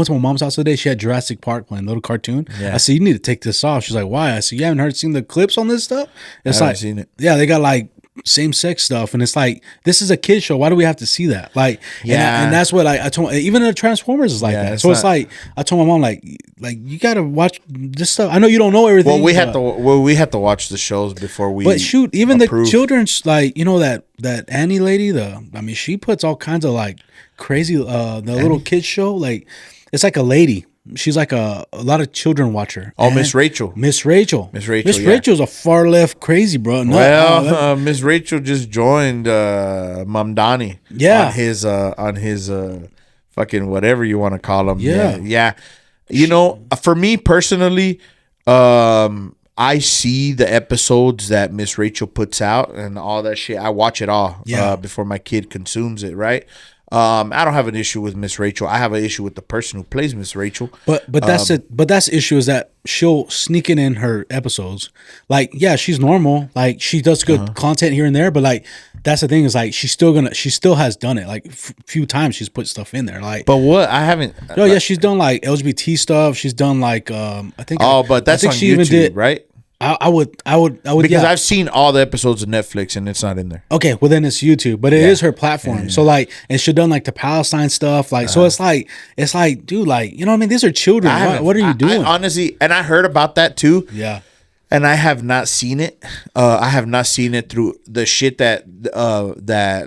to my mom's house today. She had Jurassic Park playing, a little cartoon. I said, you need to take this off. She's like, why? I said, you haven't seen the clips on this stuff? It's I haven't seen it. Yeah, they got like same-sex stuff. And it's like, this is a kid show. Why do we have to see that? Like, and that's what I told, even the Transformers is like that. So it's like, I told my mom, like you got to watch this stuff. I know you don't know everything. Well, we have to watch the shows before we. But shoot, even approve. The children's like, you know that Annie lady. She puts all kinds of like crazy the little kids show. Like it's like a lady. She's like a lot of children watch her. Oh, Miss Rachel. Miss Rachel's a far left crazy, bro. No, Miss Rachel just joined Mamdani. Yeah, on his fucking whatever you want to call him. Yeah. You know, for me personally, I see the episodes that Miss Rachel puts out and all that shit. I watch it all before my kid consumes it, right? I don't have an issue with Miss Rachel. I have an issue with the person who plays Miss Rachel. But that's it. But that's the issue is that she'll sneak it in her episodes. Like, yeah, she's normal. Like she does good content here and there. But like that's the thing is like she still has done it. Like few times she's put stuff in there. Like, but what I haven't. No, yeah, she's done like LGBT stuff. She's done like I think. Oh, but that's on YouTube, even did, right? I would because I've seen all the episodes of Netflix and it's not in there. Okay, well then it's YouTube, but it is her platform. So like, and she done like the Palestine stuff, like so it's like, dude, like you know what I mean? These are children. What are you doing? Honestly, and I heard about that too. Yeah. And I have not seen it. I have not seen it through the shit that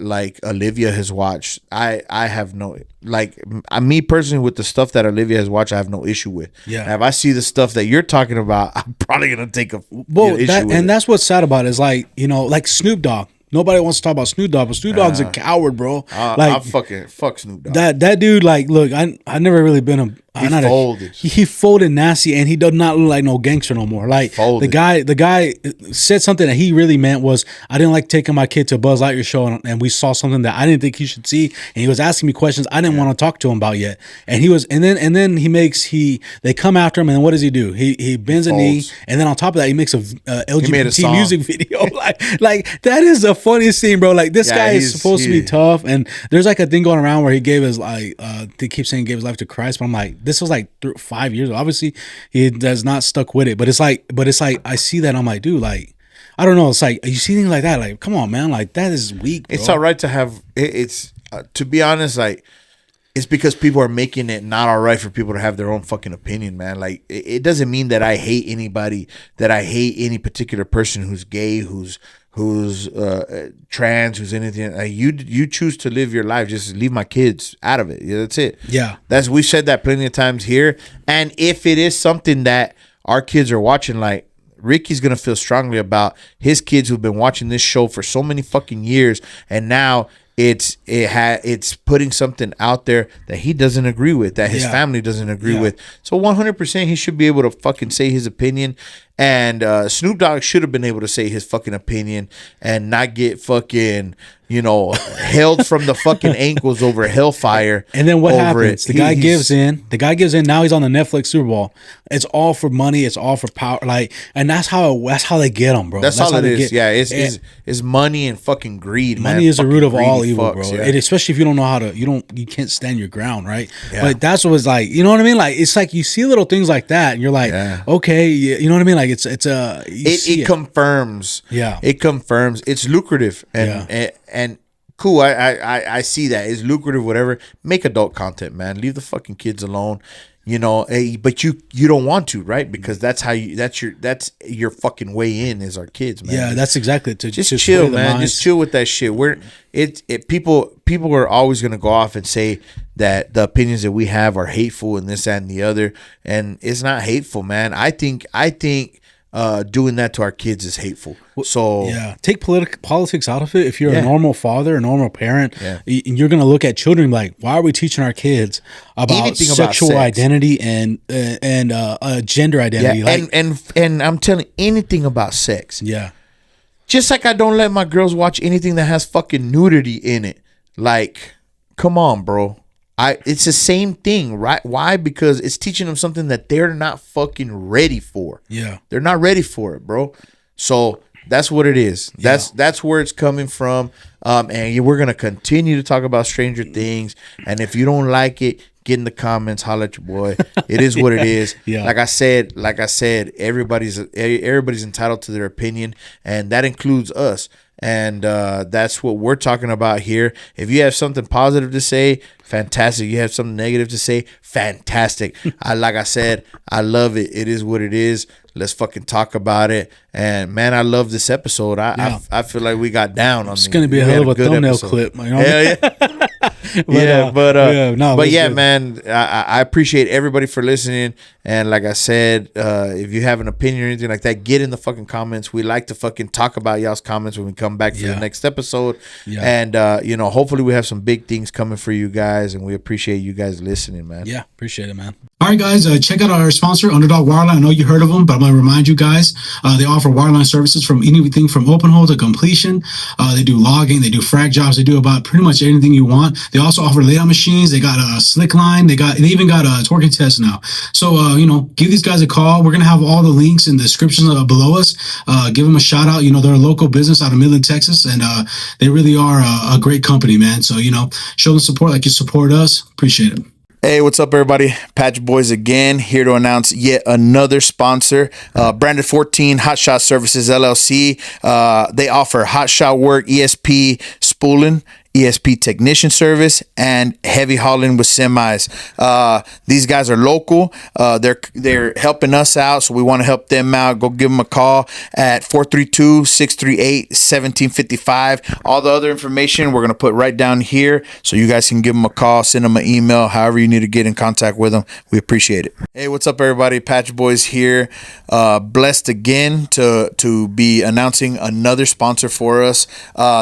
like Olivia has watched. I have no like me personally with the stuff that Olivia has watched. I have no issue with. Yeah. Now, if I see the stuff that you're talking about, I'm probably gonna take issue with it. That's what's sad about it is like you know like Snoop Dogg. Nobody wants to talk about Snoop Dogg, but Snoop Dogg's a coward, bro. I fuck Snoop Dogg. That dude, like, look, I never really been a. He folded nasty, and he does not look like no gangster no more. Like the guy said something that he really meant was, I didn't like taking my kid to a Buzz Lightyear show, and we saw something that I didn't think he should see, and he was asking me questions I didn't want to talk to him about yet. And he was, and then they come after him, and then what does he do? He bends a knee, and then on top of that, he makes a LGBT music video. like that is the funniest scene, bro. Like this guy is supposed to be tough, and there's like a thing going around where he gave his they keep saying he gave his life to Christ, but I'm like, this was like 5 years ago. Obviously, he has not stuck with it, but it's like I see that, I'm like, dude, like I don't know. It's like you see things like that, like come on, man, like that is weak. Bro. It's all right to have. It's to be honest, like it's because people are making it not all right for people to have their own fucking opinion, man. Like it doesn't mean that I hate anybody, that I hate any particular person who's gay, who's trans, who's anything. You choose to live your life. Just leave my kids out of it. Yeah, that's it. Yeah, we've said that plenty of times here. And if it is something that our kids are watching, like Ricky's gonna feel strongly about his kids who've been watching this show for so many fucking years, and now it's putting something out there that he doesn't agree with, that his family doesn't agree with. So 100% he should be able to fucking say his opinion. And Snoop Dogg should have been able to say his fucking opinion and not get fucking, held from the fucking ankles over hellfire. And then what happens? The guy gives in. Now he's on the Netflix Super Bowl. It's all for money. It's all for power. And that's how they get him, bro. That's all it is. It's money and fucking greed. Money is the root of all evil, bro. Yeah. Especially if you don't know how to, you can't stand your ground, right? Yeah. But that's what it's like. You know what I mean? Like it's like you see little things like that, and you're like, okay, you know what I mean? Like it confirms. Yeah, it confirms it's lucrative and cool. I see that it's lucrative. Whatever, make adult content, man. Leave the fucking kids alone. But you don't want to, right? Because that's your fucking way in is our kids, man. Yeah, that's exactly it. Just chill, man. Just chill with that shit. People are always gonna go off and say that the opinions that we have are hateful and this, that, and the other, and it's not hateful, man. I think doing that to our kids is hateful. So take politics out of it. If you're a normal father, a normal parent, and you're gonna look at children like, why are we teaching our kids about sexual identity and gender identity? And I'm telling anything about sex. Yeah, just like I don't let my girls watch anything that has fucking nudity in it. Like, come on, bro. It's the same thing, right? Why? Because it's teaching them something that they're not fucking ready for. Yeah. They're not ready for it, bro. So that's what it is. That's where it's coming from. And we're going to continue to talk about Stranger Things. And if you don't like it, get in the comments, holler at your boy. It is what it is. Yeah. Like I said, everybody's entitled to their opinion, and that includes us. And that's what we're talking about here. If you have something positive to say, fantastic. You have something negative to say, fantastic. Like I said, I love it. It is what it is. Let's fucking talk about it. And man, I love this episode. I feel like we got down on it's going to be a hell of a thumbnail clip. Man, I appreciate everybody for listening. And like I said, if you have an opinion or anything like that, get in the fucking comments. We like to fucking talk about y'all's comments when we come back for the next episode. Yeah. And hopefully we have some big things coming for you guys, and we appreciate you guys listening, man. Yeah, appreciate it, man. All right, guys, check out our sponsor, Underdog Wireline. I know you heard of them, but I'm going to remind you guys, they offer wireline services from anything from open hole to completion. They do logging, they do frag jobs, they do about pretty much anything you want. They also offer layout machines. They got a slick line. They even got a torquing test now. So, give these guys a call. We're going to have all the links in the description below us. Give them a shout out. They're a local business out of Midland, Texas, and they really are a great company, man. So, show them support like you support us. Appreciate it. Hey, what's up, everybody? Patch Boys again, here to announce yet another sponsor, Branded 14 Hot Shot Services LLC. They offer hot shot work, ESP spooling, ESP technician service, and heavy hauling with semis. These guys are local. They're helping us out, so we want to help them out. Go give them a call at 432-638-1755. All the other information we're going to put right down here, so you guys can give them a call, send them an email, however you need to get in contact with them. We appreciate it. Hey, what's up, everybody? Patch Boys here. Blessed again to be announcing another sponsor for us.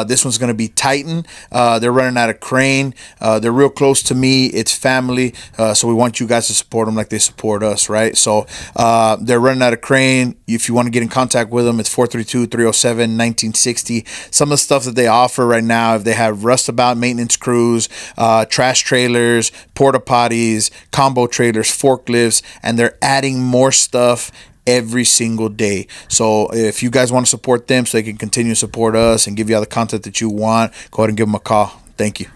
This one's going to be Titan. They're running out of crane. They're real close to me. It's family. So we want you guys to support them like they support us, right? So they're running out of crane. If you want to get in contact with them, it's 432-307-1960. Some of the stuff that they offer right now, if they have rustabout maintenance crews, trash trailers, porta potties, combo trailers, forklifts, and they're adding more stuff every single day. So if you guys want to support them so they can continue to support us and give you all the content that you want, go ahead and give them a call. Thank you.